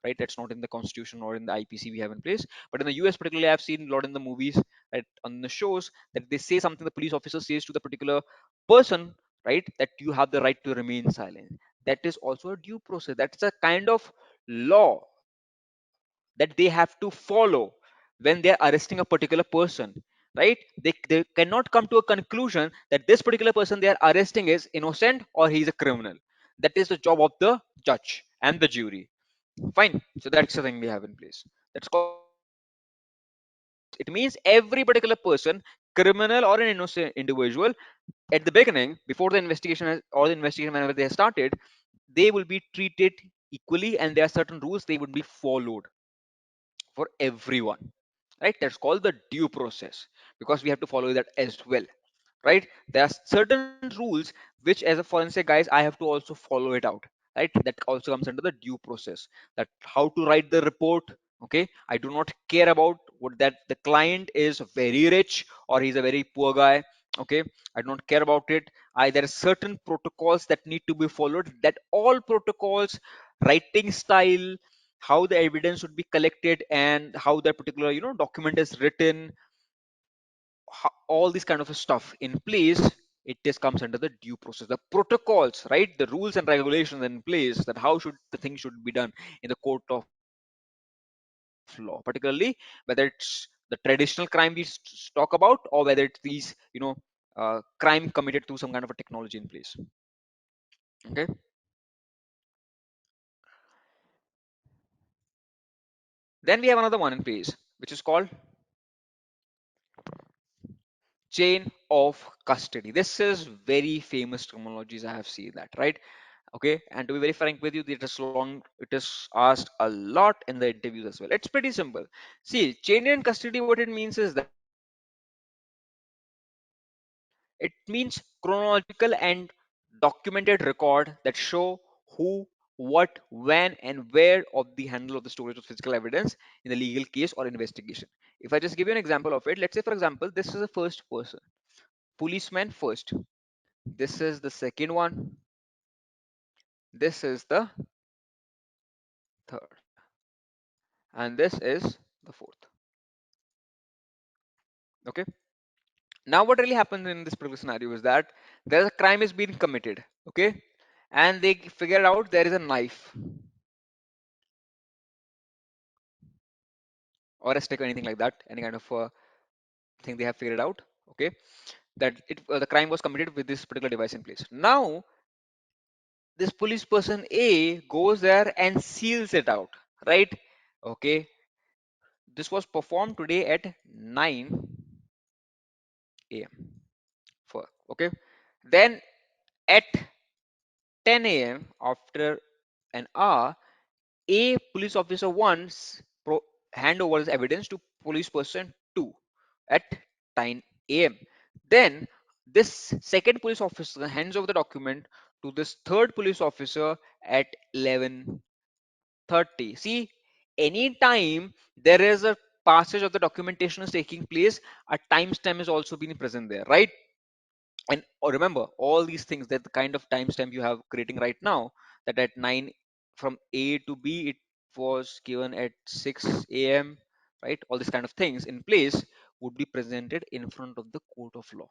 A: right, that's not in the constitution or in the IPC we have in place, but in the US particularly I've seen a lot in the movies, right, on the shows, that they say something, the police officer says to the particular person, right, that you have the right to remain silent. That is also a due process. That's a kind of law that they have to follow when they are arresting a particular person, right? They cannot come to a conclusion that this particular person they are arresting is innocent or he's a criminal. That is the job of the judge and the jury. Fine. So that's the thing we have in place. That's called the due process. It means every particular person, criminal or an innocent individual, at the beginning, before the investigation or the investigation, whenever they have started, they will be treated equally, and there are certain rules they would be followed for everyone, right? That's called the due process, because we have to follow that as well, right? There are certain rules which as a forensic guys I have to also follow it out, right? That also comes under the due process, that how to write the report, okay. I do not care about what that the client is very rich or he's a very poor guy, okay. I do not care about it. There are certain protocols that need to be followed, that all protocols, writing style, how the evidence would be collected, and how that particular document is written, all this kind of stuff in place, it just comes under the due process, the protocols, right, the rules and regulations in place, that how should the thing should be done in the court of law, particularly whether it's the traditional crime we talk about, or whether it's these crime committed through some kind of a technology in place, okay. Then we have another one in place which is called chain of custody. This is very famous terminologies, I have seen that, right? Okay, and to be very frank with you, it is asked a lot in the interviews as well. It's pretty simple. See, chain in custody, what it means is that it means chronological and documented record that show who, what, when, and where of the handle of the storage of physical evidence in the legal case or investigation. If I just give you an example of it, let's say for example this is the first person, policeman first, this is the second one, this is the third, and this is the fourth. Okay. Now what really happens in this particular scenario is that there's a crime is being committed. Okay. And they figure out there is a knife or a stick or anything like that, any kind of thing they have figured out. Okay. That the crime was committed with this particular device in place. Now this police person A goes there and seals it out, right? Okay. This was performed today at 9 a.m. for, okay. Then at 10 a.m. after an hour, a police officer once hand over his evidence to police person 2 at 9 a.m. Then this second police officer hands over the document to this third police officer at 11:30. See, anytime there is a passage of the documentation is taking place, a timestamp is also being present there, right? And remember all these things, that the kind of timestamp you have creating right now, that at 9 from A to B, it was given at 6 a.m., right? All these kind of things in place would be presented in front of the court of law.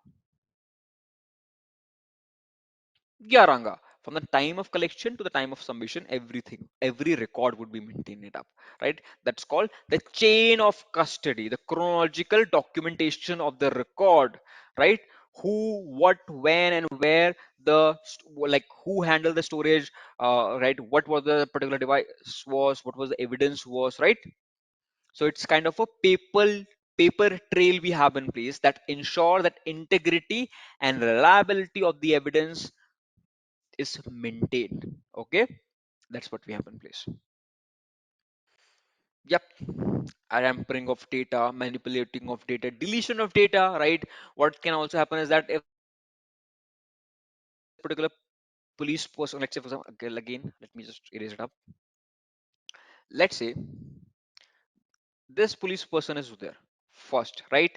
A: Yeah, Ranga. From the time of collection to the time of submission, everything, every record would be maintained it up, right? That's called the chain of custody, the chronological documentation of the record, right? Who, what, when, and where like who handled the storage, right? What was the particular device was, what was the evidence was, right? So it's kind of a paper trail we have in place that ensure that integrity and reliability of the evidence is maintained. Okay, that's what we have in place. Yep. Tampering of data, manipulating of data, deletion of data, right? What can also happen is that if particular police person, let's say for example, again, let me just erase it up. Let's say this police person is there first, right?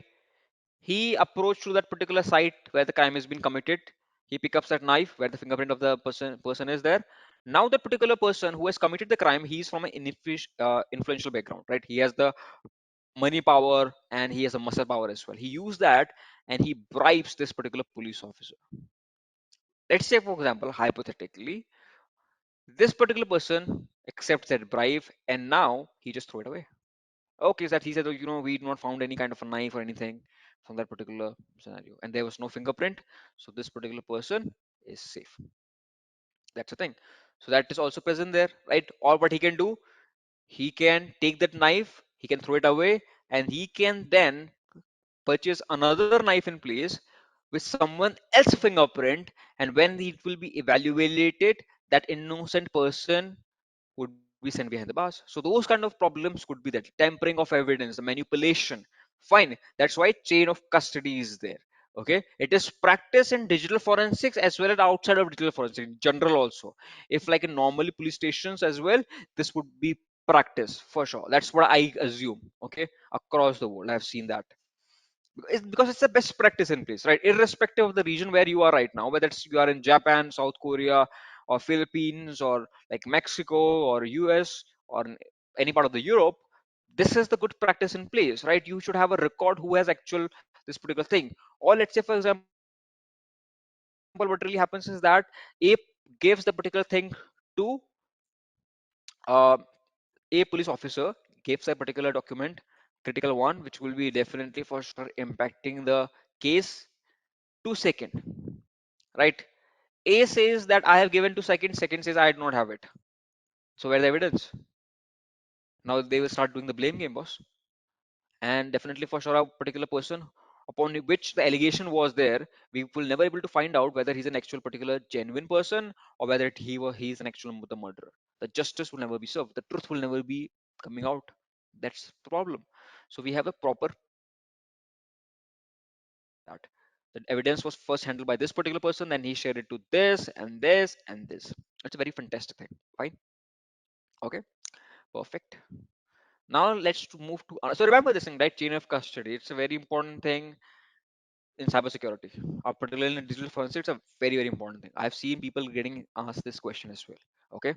A: He approached to that particular site where the crime has been committed. He picks up that knife where the fingerprint of the person is there. Now that particular person who has committed the crime, he is from an influential background, right? He has the money power and he has a muscle power as well. He used that and he bribes this particular police officer. Let's say, for example, hypothetically, this particular person accepts that bribe and now he just throw it away. Okay, so that he said, "Oh, we not found any kind of a knife or anything from that particular scenario, and there was no fingerprint, so this particular person is safe." That's the thing. So that is also present there, right? Or what he can do, he can take that knife, he can throw it away, and he can then purchase another knife in place with someone else's fingerprint, and when it will be evaluated, that innocent person would be sent behind the bars. So those kind of problems could be that tampering of evidence, the manipulation. Fine. That's why chain of custody is there. Okay. It is practice in digital forensics as well as outside of digital forensics in general also. If like in normally police stations as well, this would be practice for sure. That's what I assume. Okay. Across the world, I've seen that. Because it's the best practice in place, right? Irrespective of the region where you are right now, whether it's you are in Japan, South Korea, or Philippines, or like Mexico, or US, or in any part of the Europe, this is the good practice in place, right? You should have a record who has actual this particular thing. Or let's say, for example, what really happens is that A gives the particular thing to uh, a police officer, gives a particular document, critical one, which will be definitely for sure impacting the case. 2 second, right? A says that I have given 2 seconds, second says I do not have it. So where's the evidence? Now they will start doing the blame game, boss. And definitely for sure a particular person upon which the allegation was there, we will never able to find out whether he's an actual particular genuine person or whether he's an actual the murderer. The justice will never be served. The truth will never be coming out. That's the problem. So we have a proper that the evidence was first handled by this particular person, then he shared it to this and this and this. It's a very fantastic thing. Fine. Okay. Perfect. Now let's move to so remember this thing, right? Chain of custody. It's a very important thing in cybersecurity, particularly in digital forensics. It's a very, very important thing. I've seen people getting asked this question as well. Okay.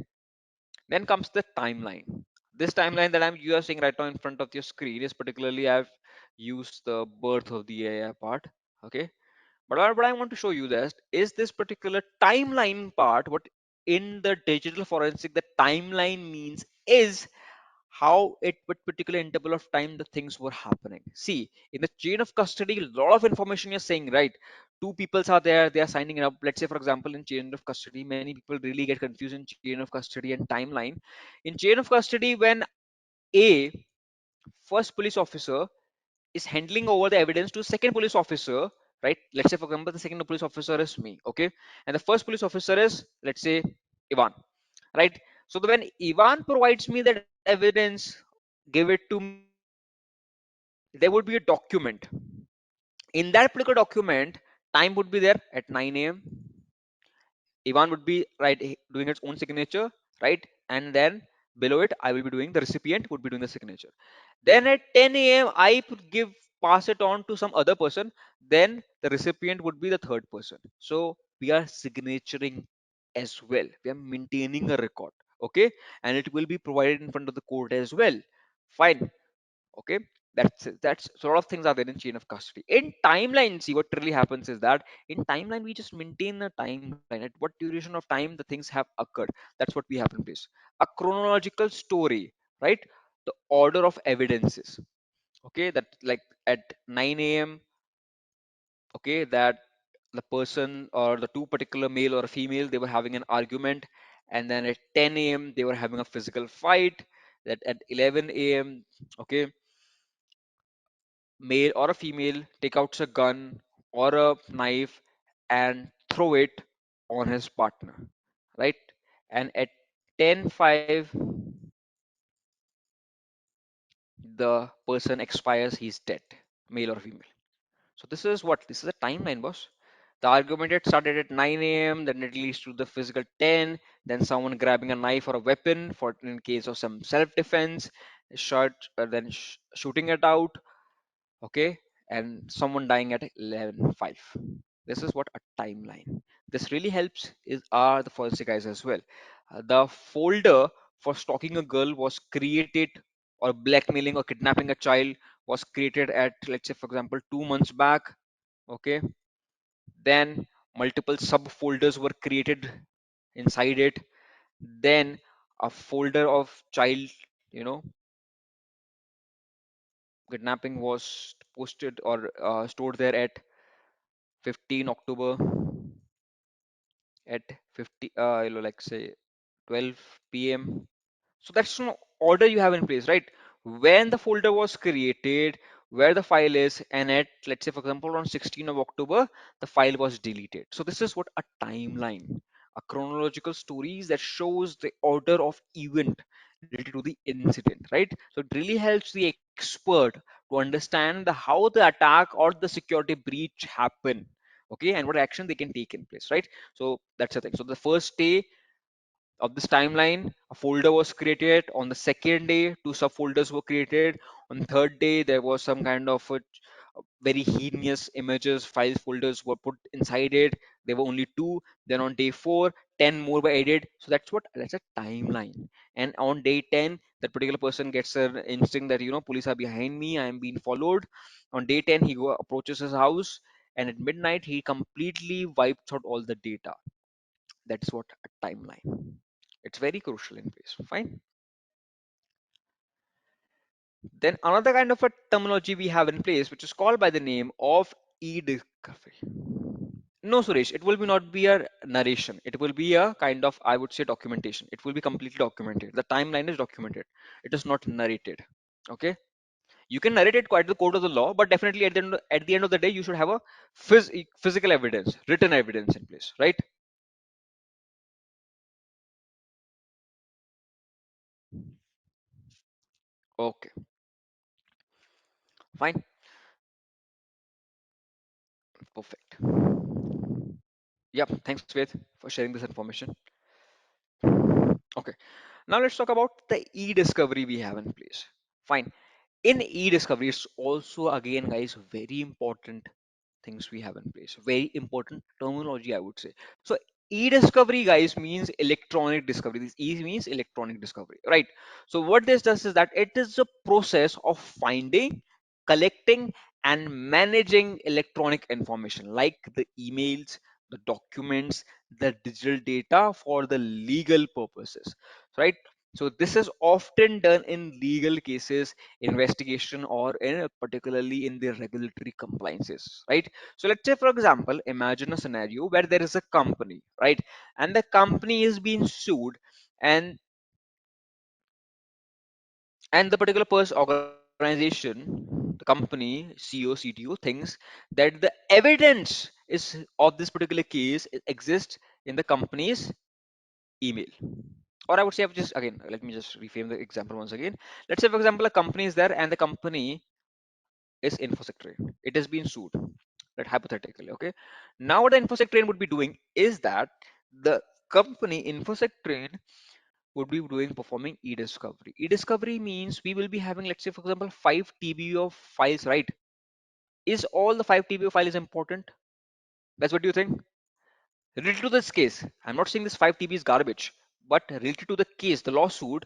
A: Then comes the timeline. This timeline that you are seeing right now in front of your screen is particularly I've used the birth of the AI part. Okay. But what I want to show you is this particular timeline part. What in the digital forensic the timeline means is how at what particular interval of time the things were happening. See, in the chain of custody, a lot of information you're saying, right? Two peoples are there, they are signing up. Let's say, for example, in chain of custody, many people really get confused in chain of custody and timeline. In chain of custody, when A, first police officer, is handling over the evidence to second police officer, right? Let's say, for example, the second police officer is me, okay? And the first police officer is, let's say, Ivan, right? So when Ivan provides me that evidence, give it to me, there would be a document. In that particular document, time would be there at 9 a.m. Ivan would be right doing its own signature, right? And then below it, I will be doing the recipient would be doing the signature. Then at 10 a.m., I would give pass it on to some other person. Then the recipient would be the third person. So we are signaturing as well. We are maintaining a record. Okay, and it will be provided in front of the court as well. Fine. Okay, that's it. That's sort of things are there in chain of custody. In timeline, see what really happens is that in timeline we just maintain a timeline at what duration of time the things have occurred. That's what we have in place. A chronological story, right? The order of evidences. Okay, that like at 9 a.m. Okay, that the person or the two particular male or a female, they were having an argument, and then at 10 a.m. they were having a physical fight. That at 11 a.m. okay, male or a female take out a gun or a knife and throw it on his partner, right? And at 10:05 the person expires, he's dead, male or female. So this is a timeline, boss. The argument it started at 9 a.m., then it leads to the physical 10, then someone grabbing a knife or a weapon for in case of some self-defense, shot, then shooting it out, okay, and someone dying at 11:05. This is what a timeline. This really helps is are the forensic guys as well. The folder for stalking a girl was created, or blackmailing or kidnapping a child was created at, let's say for example, 2 months back. Okay, then multiple subfolders were created inside it. Then a folder of child, you know, kidnapping was posted or stored there at 15 October at 50, like say 12 p.m. So that's an order you have in place, right? When the folder was created, where the file is, and at, let's say for example, on 16th of October, the file was deleted. So this is what a timeline, a chronological stories that shows the order of event related to the incident, right? So it really helps the expert to understand how the attack or the security breach happen, okay, and what action they can take in place, right? So that's the thing. So the first day of this timeline, a folder was created. On the second day, two subfolders were created. On third day, there was some kind of very heinous images, files, folders were put inside it. There were only two. Then on day four, 10 more were added. So that's a timeline. And on day 10, that particular person gets an instinct that, police are behind me, I am being followed. On day 10, approaches his house, and at midnight, he completely wipes out all the data. That's what a timeline. It's very crucial in place. Fine. Then another kind of a terminology we have in place, which is called by the name of e-discovery. No, Suresh, it will be not be a narration. It will be a kind of, I would say, documentation. It will be completely documented. The timeline is documented. It is not narrated. Okay. You can narrate it quite the code of the law, but definitely at the end of the day, you should have a physical evidence, written evidence in place, right? Okay, fine, perfect. Yep, thanks, Ved, for sharing this information. Okay, now let's talk about the e-discovery we have in place. Fine. In e-discovery, it's also again, guys, very important things we have in place. Very important terminology, I would say. So e-discovery, guys, means electronic discovery. This e means electronic discovery, right? So what this does is that it is a process of finding, collecting, and managing electronic information like the emails, the documents, the digital data for the legal purposes, right? So this is often done in legal cases, investigation, or in particularly in the regulatory compliances, right? So let's say for example, imagine a scenario where there is a company, right, and the company is being sued, and the particular person organization, the company CEO CTO thinks that the evidence is of this particular case exists in the company's email. Or I would say, I've just again, let me just reframe the example once again. Let's say for example, a company is there and the company is InfosecTrain. It has been sued, right? Hypothetically, okay. Now what the InfosecTrain would be doing is that the company InfosecTrain would be doing performing e-discovery. E-discovery means we will be having, let's say for example, 5 TB of files, right? Is all the 5 TB of file is important? That's what you think? Related to this case, I'm not saying this 5 TB is garbage. but related to the case, the lawsuit,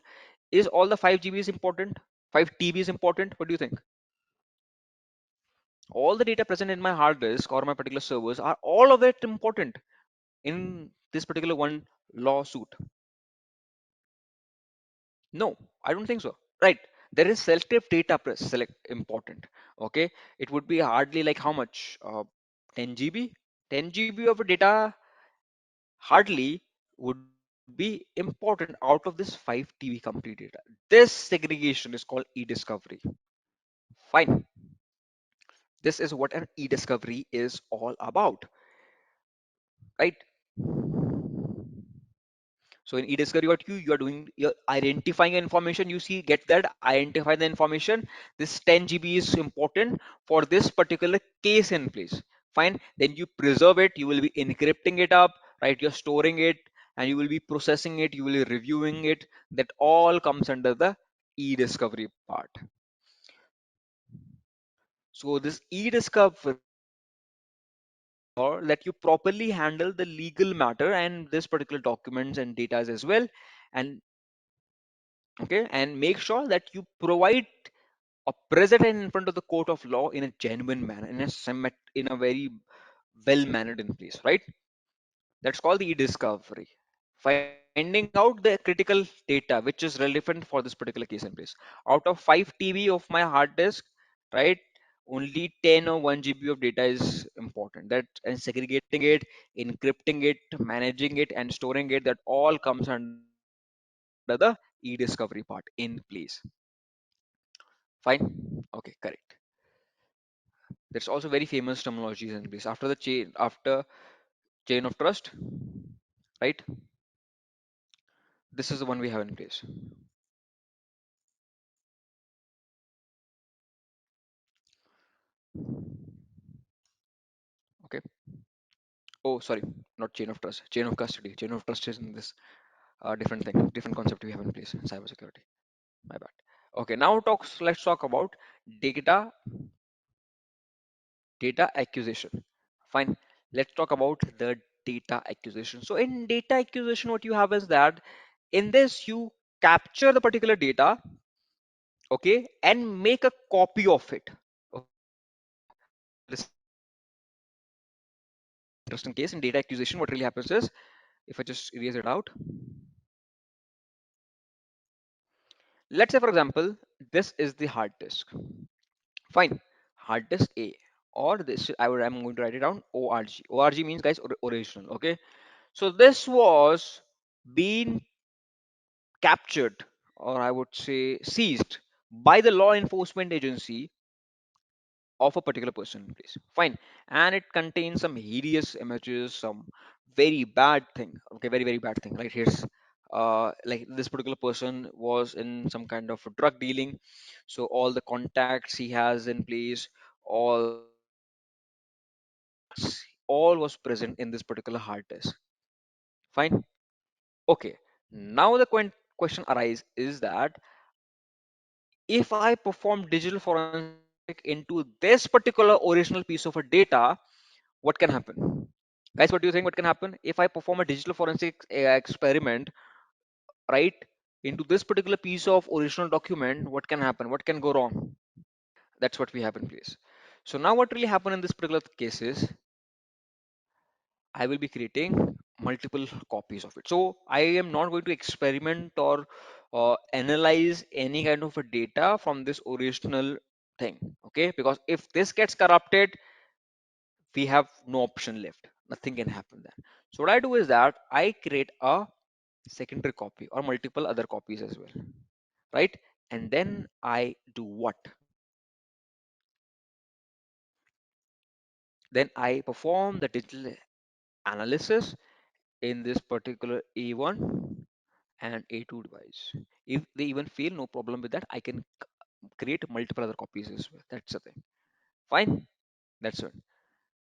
A: is all the 5 GB is important? 5 TB is important? What do you think? All the data present in my hard disk or my particular servers, are all of it important in this particular one lawsuit? No, I don't think so. Right. There is selective data select important. Okay. It would be hardly like how much? 10 GB? 10 GB of data hardly would be important out of this 5 TB complete data. This segregation is called e-discovery. Fine. This is what an e-discovery is all about. Right. So in e-discovery, what you are doing, you're identifying information. You see, get that, identify the information. This 10 GB is important for this particular case in place. Fine. Then you preserve it. You will be encrypting it up, right? You're storing it, and you will be processing it. You will be reviewing it. That all comes under the e-discovery part. So this e-discovery ensure that you properly handle the legal matter and this particular documents and data as well, and okay, and make sure that you provide a present in front of the court of law in a genuine manner, in a very well mannered in place, right? That's called the e-discovery. Finding out the critical data which is relevant for this particular case in place. Out of 5 TB of my hard disk, right? Only 10 or 1 GB of data is important. That, and segregating it, encrypting it, managing it, and storing it, that all comes under the e-discovery part in place. Fine. Okay, correct. There's also very famous terminologies in place. After chain of trust, right? This is the one we have in place. Okay. Oh, sorry, not chain of trust. Chain of custody. Chain of trust is in this different thing, different concept we have in place in cybersecurity. My bad. Okay. Now talks. Let's talk about data data acquisition. Fine. Let's talk about the data acquisition. So in data acquisition, what you have is that in this you capture the particular data, okay, and make a copy of it. Okay, this is an interesting case in data acquisition. What really happens is, if I just erase it out, let's say for example, this is the hard disk. Fine, hard disk A, or this I'm going to write it down, org. Org means, guys, original. Okay, so this was being captured, or I would say seized, by the law enforcement agency of a particular person in place. Fine. And it contains some hideous images, some very bad thing. Okay, very, very bad thing. Right, here's like this particular person was in some kind of drug dealing. So all the contacts he has in place, all the contacts, all was present in this particular hard disk. Fine. Okay. Now the question arises is that if I perform digital forensic into this particular original piece of a data, what can happen? Guys, what do you think? What can happen if I perform a digital forensic experiment, right, into this particular piece of original document? What can happen? What can go wrong? That's what we have in place. So now what really happened in this particular case is I will be creating multiple copies of it. So I am not going to experiment or analyze any kind of a data from this original thing. Okay, because if this gets corrupted, we have no option left. Nothing can happen then. So what I do is that I create a secondary copy or multiple other copies as well, right? And then I do what? Then I perform the digital analysis in this particular A1 and A2 device. If they even fail, no problem with that. I can create multiple other copies as well. That's the thing. Fine. That's it.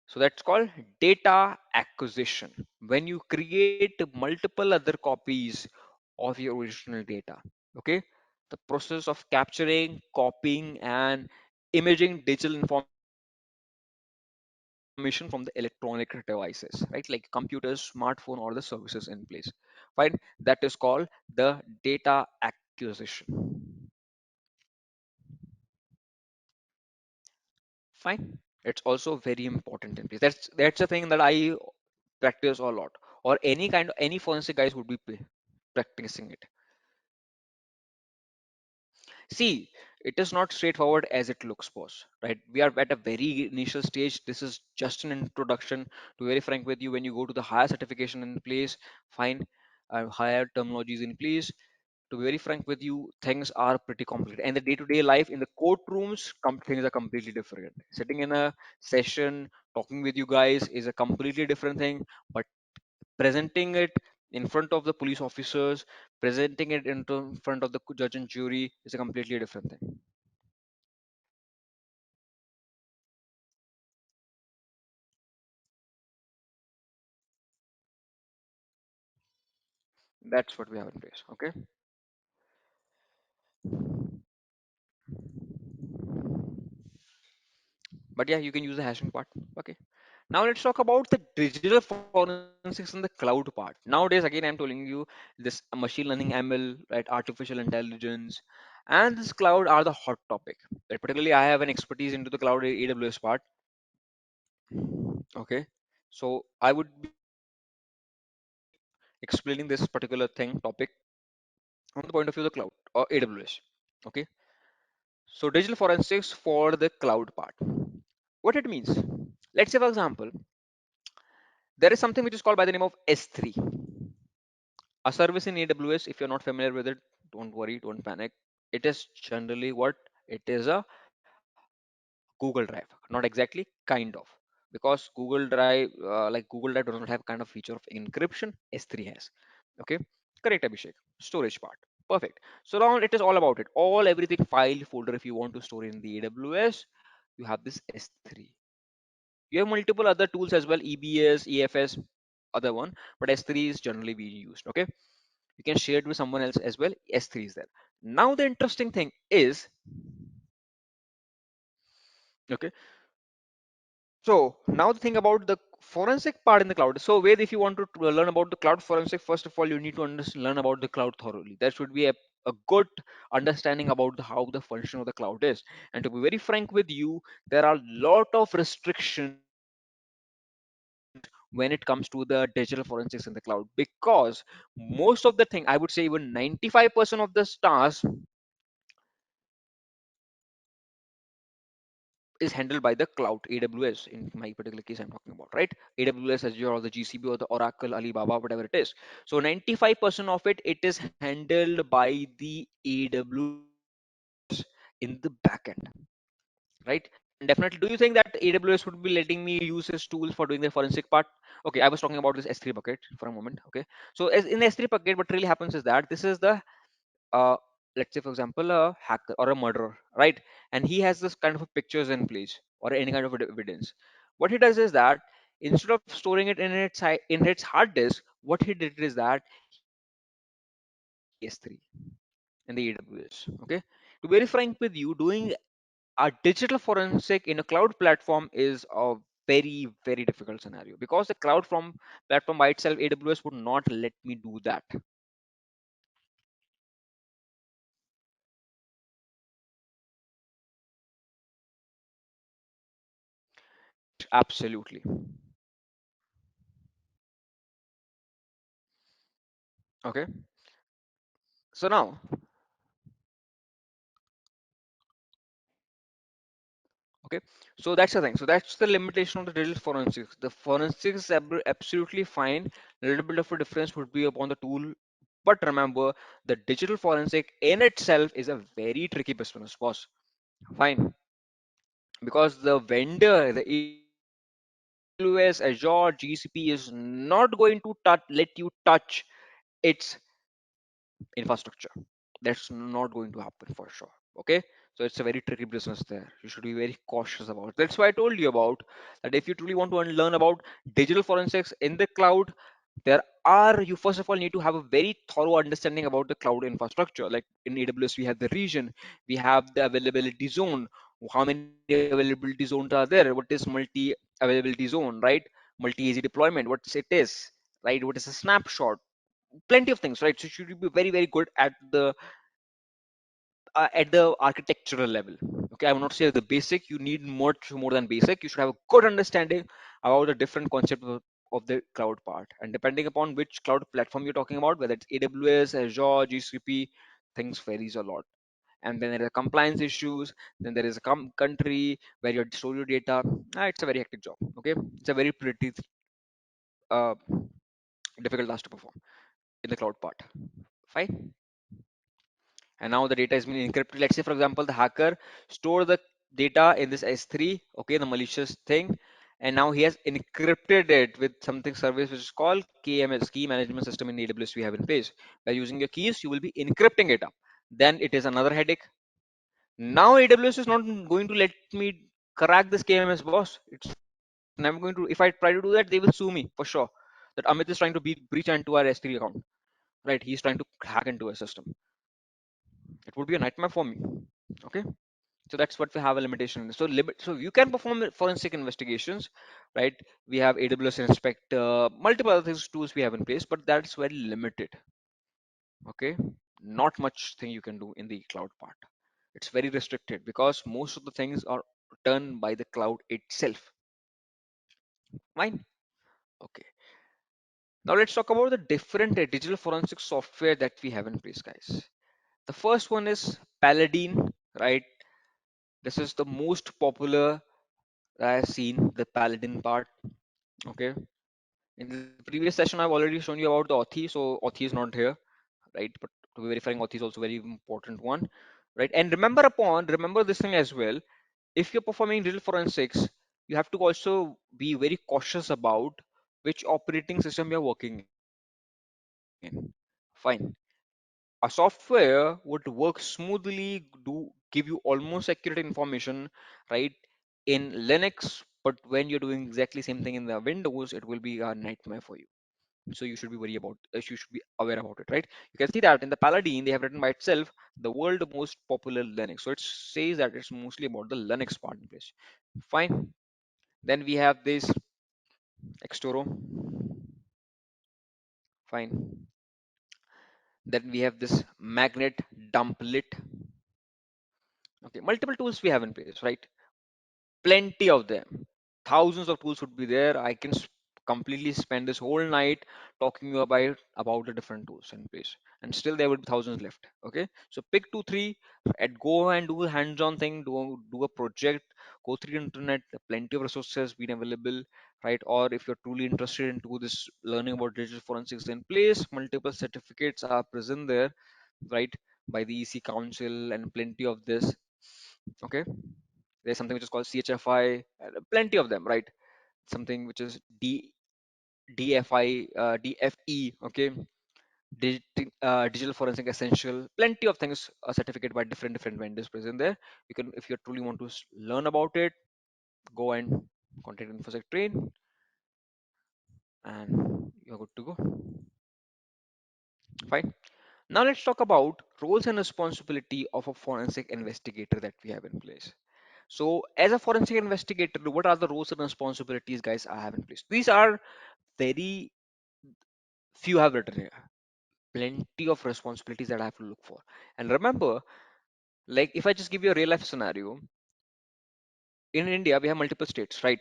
A: So that's called data acquisition. When you create multiple other copies of your original data, okay? The process of capturing, copying, and imaging digital information information from the electronic devices, right? Like computers, smartphone, or the services in place. Fine. That is called the data acquisition. Fine. It's also very important in place. That's a thing that I practice a lot, or any forensic guys would be practicing it. See, it is not straightforward as it looks, boss. Right? We are at a very initial stage. This is just an introduction. To be very frank with you, when you go to the higher certification in place, fine, higher terminologies in place. To be very frank with you, things are pretty complicated. And the day-to-day life in the courtrooms, things are completely different. Sitting in a session, talking with you guys is a completely different thing. But presenting it in front of the police officers, presenting it in front of the judge and jury is a completely different thing. That's what we have in place. Okay. But yeah, you can use the hashing part. Okay. Now let's talk about the digital forensics in the cloud part. Nowadays, again, I'm telling you this machine learning, ML, right, artificial intelligence, and this cloud are the hot topic. Right? Particularly, I have an expertise into the cloud AWS part. Okay. So I would be explaining this particular thing topic from the point of view of the cloud or AWS. Okay. So digital forensics for the cloud part. What it means? Let's say, for example, there is something which is called by the name of S3, a service in AWS. If you're not familiar with it, don't worry, don't panic. It is generally what it is, a Google Drive, not exactly, kind of, because Google Drive, like Google Drive, does not have kind of feature of encryption. S3 has. Okay, correct, Abhishek. Storage part, perfect. So now it is all about it. All everything file folder. If you want to store in the AWS, you have this S3. You have multiple other tools as well, EBS, EFS, other one, but S3 is generally being used. Okay, you can share it with someone else as well. S3 is there. Now the interesting thing is, okay, so now the thing about the forensic part in the cloud. So Ved, if you want to learn about the cloud forensic, first of all, you need to learn about the cloud thoroughly. There should be a good understanding about how the function of the cloud is. And to be very frank with you, there are a lot of restrictions when it comes to the digital forensics in the cloud, because most of the thing, I would say even 95% of the stars is handled by the cloud, AWS. In my particular case, I'm talking about, right? AWS, Azure, or the GCP, or the Oracle, Alibaba, whatever it is. So 95% of it is handled by the AWS in the backend, right? And definitely, do you think that AWS would be letting me use his tools for doing the forensic part? Okay, I was talking about this S3 bucket for a moment. Okay, so as in S3 bucket, what really happens is that this is the uh, let's say, for example, a hacker or a murderer, right? And he has this kind of a pictures in place or any kind of evidence. What he does is that instead of storing it in in its hard disk, what he did is that he stored it in the S3 in the AWS. Okay, to be very frank with you, doing a digital forensic in a cloud platform is a very difficult scenario, because the cloud from platform by itself, AWS would not let me do that. Absolutely. Okay, so now, okay, so that's the thing. So that's the limitation of the digital forensics. The forensics is absolutely fine. A little bit of a difference would be upon the tool, but remember, the digital forensic in itself is a very tricky business, boss. Fine, because the vendor, the AWS, Azure, GCP is not going to let you touch its infrastructure. That's not going to happen for sure. Okay, so it's a very tricky business there. You should be very cautious about it. That's why I told you about that. If you truly want to learn about digital forensics in the cloud, there are, you first of all need to have a very thorough understanding about the cloud infrastructure. Like in AWS, we have the region, we have the availability zone, how many availability zones are there, what is multi availability zone, right? Multi-AZ deployment, what it is, right? What is a snapshot? Plenty of things, right? So you should be very, very good at the architectural level. Okay, I will not say the basic. You need much more than basic. You should have a good understanding about the different concept of the cloud part, and depending upon which cloud platform you're talking about, whether it's AWS, Azure, GCP, things varies a lot. And then there are compliance issues. Then there is a country where you store your data. It's a very hectic job. Okay, it's a very pretty uh, difficult task to perform in the cloud part. Fine. And now the data is being encrypted. Let's say, for example, the hacker store the data in this S3, okay, the malicious thing, and now he has encrypted it with something service which is called KMS, key management system in AWS we have in place. By using your keys, you will be encrypting it up. Then it is another headache. Now AWS is not going to let me crack this KMS, boss. It's never going to. If I try to do that, they will sue me for sure. That Amit is trying to breach into our S3 account, right? He's trying to hack into a system. It would be a nightmare for me. Okay, so that's what we have a limitation in. So so you can perform forensic investigations, right? We have AWS Inspector, multiple other things, tools we have in place, but that's very limited. Okay, not much thing you can do in the cloud part. It's very restricted because most of the things are done by the cloud itself. Fine. Okay, now let's talk about the different digital forensic software that we have in place, guys. The first one is Paladin, right? This is the most popular I've seen, the Paladin part. Okay. In the previous session, I've already shown you about the Auth, so Auth is not here, right? But to be verifying Auth is also very important one, right? And remember this thing as well. If you're performing digital forensics, you have to also be very cautious about which operating system you're working in. Fine. A software would work smoothly, do give you almost accurate information, right, in Linux, but when you're doing exactly same thing in the Windows, it will be a nightmare for you. So you should be worried about, you should be aware about it, right? You can see that in the Paladin, they have written by itself the world most popular Linux. So it says that it's mostly about the Linux part in place. Fine. Then we have this Extoro. Fine. Then we have this Magnet Dumplit. Okay, multiple tools we have in place, right? Plenty of them. Thousands of tools would be there. I can completely spend this whole night talking about the different tools in place, and still there would be thousands left. Okay, so pick two three and go and do a hands-on thing, do a project, go through the internet. Plenty of resources being available, right? Or if you're truly interested into this learning about digital forensics in place, multiple certificates are present there, right, by the EC Council, and plenty of this. Okay, there's something which is called CHFI, plenty of them, right? Something which is DFI, DFE, okay, Digital Forensic Essential, plenty of things, a certificate by different vendors present there. You can, if you truly want to learn about it, go and contact InfosecTrain, and you're good to go. Fine. Now let's talk about roles and responsibility of a forensic investigator that we have in place. So, as a forensic investigator, what are the roles and responsibilities, guys, I have in place? These are very few have written here. Plenty of responsibilities that I have to look for. And remember, like if I just give you a real life scenario, in India we have multiple states, right?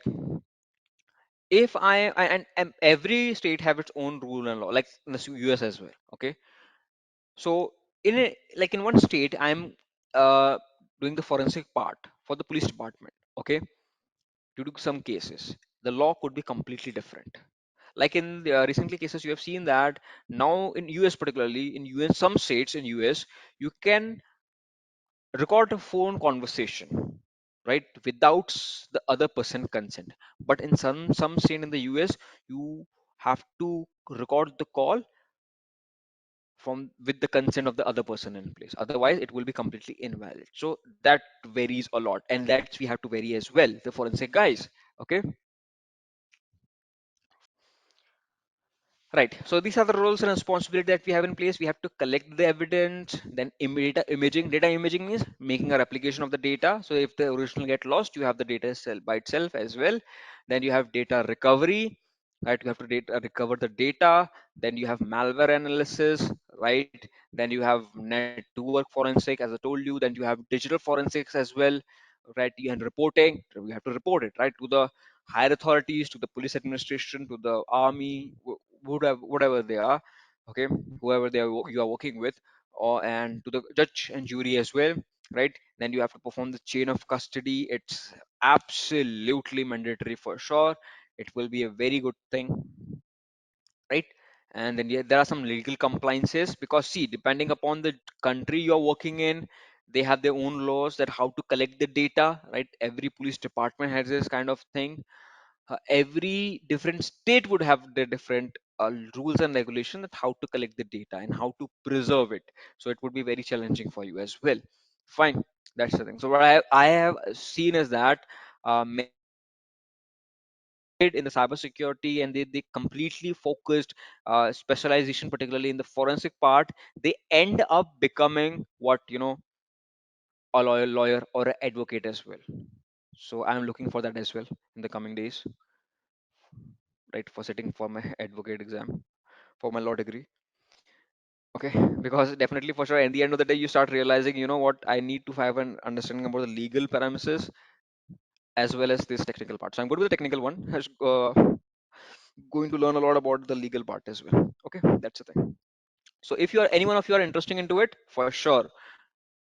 A: If and every state have its own rule and law, like in the US as well. Okay, so like in one state, I'm uh, doing the forensic part for the police department. Okay, due to some cases, the law could be completely different. Like in the recently cases, you have seen that now in US, particularly in US, some states in US, you can record a phone conversation, right, without the other person consent. But in some state in the US, you have to record the call from with the consent of the other person in place. Otherwise, it will be completely invalid. So that varies a lot, and that's we have to vary as well. The forensic guys, okay. Right. So these are the roles and responsibility that we have in place. We have to collect the evidence, then data imaging. Data imaging means making a replication of the data. So if the original get lost, you have the data itself by itself as well. Then you have data recovery, right? You have to recover the data. Then you have malware analysis, right? Then you have network forensic, as I told you. Then you have digital forensics as well, right? And reporting. We have to report it, right, to the higher authorities, to the police administration, to the army, whatever they are, okay, whoever you are working with, or and to the judge and jury as well, right? Then you have to perform the chain of custody. It's absolutely mandatory for sure. It will be a very good thing, right? And then yeah, there are some legal compliances, because see, depending upon the country you're working in, they have their own laws that how to collect the data, right? Every police department has this kind of thing. Every different state would have the different rules and regulations that how to collect the data and how to preserve it. So it would be very challenging for you as well. Fine, that's the thing. So what I have seen is that many companies that invested in the cybersecurity, and they completely focused specialization, particularly in the forensic part, they end up becoming what, a lawyer or an advocate as well. So I'm looking for that as well in the coming days, right, for sitting for my advocate exam for my law degree. Okay, because definitely for sure, at the end of the day, you start realizing, what, I need to have an understanding about the legal parameters as well as this technical part. So I'm good with the technical one. Going to learn a lot about the legal part as well. Okay, that's the thing. So if you are any one of you are interested into it, for sure,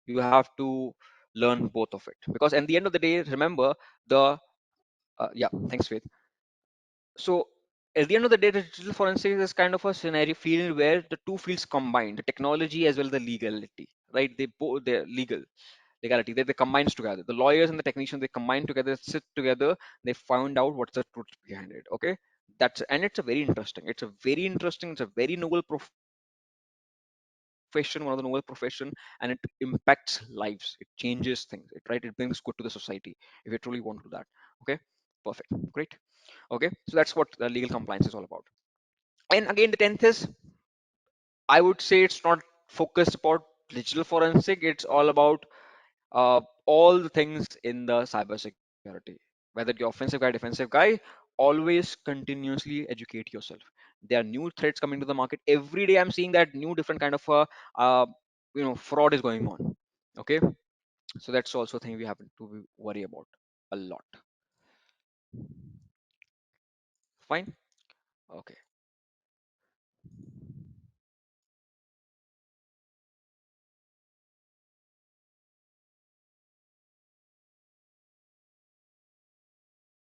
A: you have to learn both of it, because at the end of the day, remember the yeah, thanks, Ved. So at the end of the day, the digital forensics is kind of a scenario field where the two fields combine, the technology as well as the legality, right? They're legality. They combines together. The lawyers and the technicians, they combine together, sit together, they found out what's the truth behind it. Okay. It's a very interesting. It's a very noble profession, one of the noble profession, and it impacts lives. It changes things. Right? It brings good to the society if you truly want to do that. Okay. Perfect. Great. Okay, so that's what legal compliance is all about. And again, the 10th is, I would say, it's not focused about digital forensic. It's all about all the things in the cybersecurity. Whether you're offensive guy, defensive guy, always continuously educate yourself. There are new threats coming to the market every day. I'm seeing that new different kind of uh, fraud is going on. Okay, so that's also a thing we have to worry about a lot. Fine. Okay.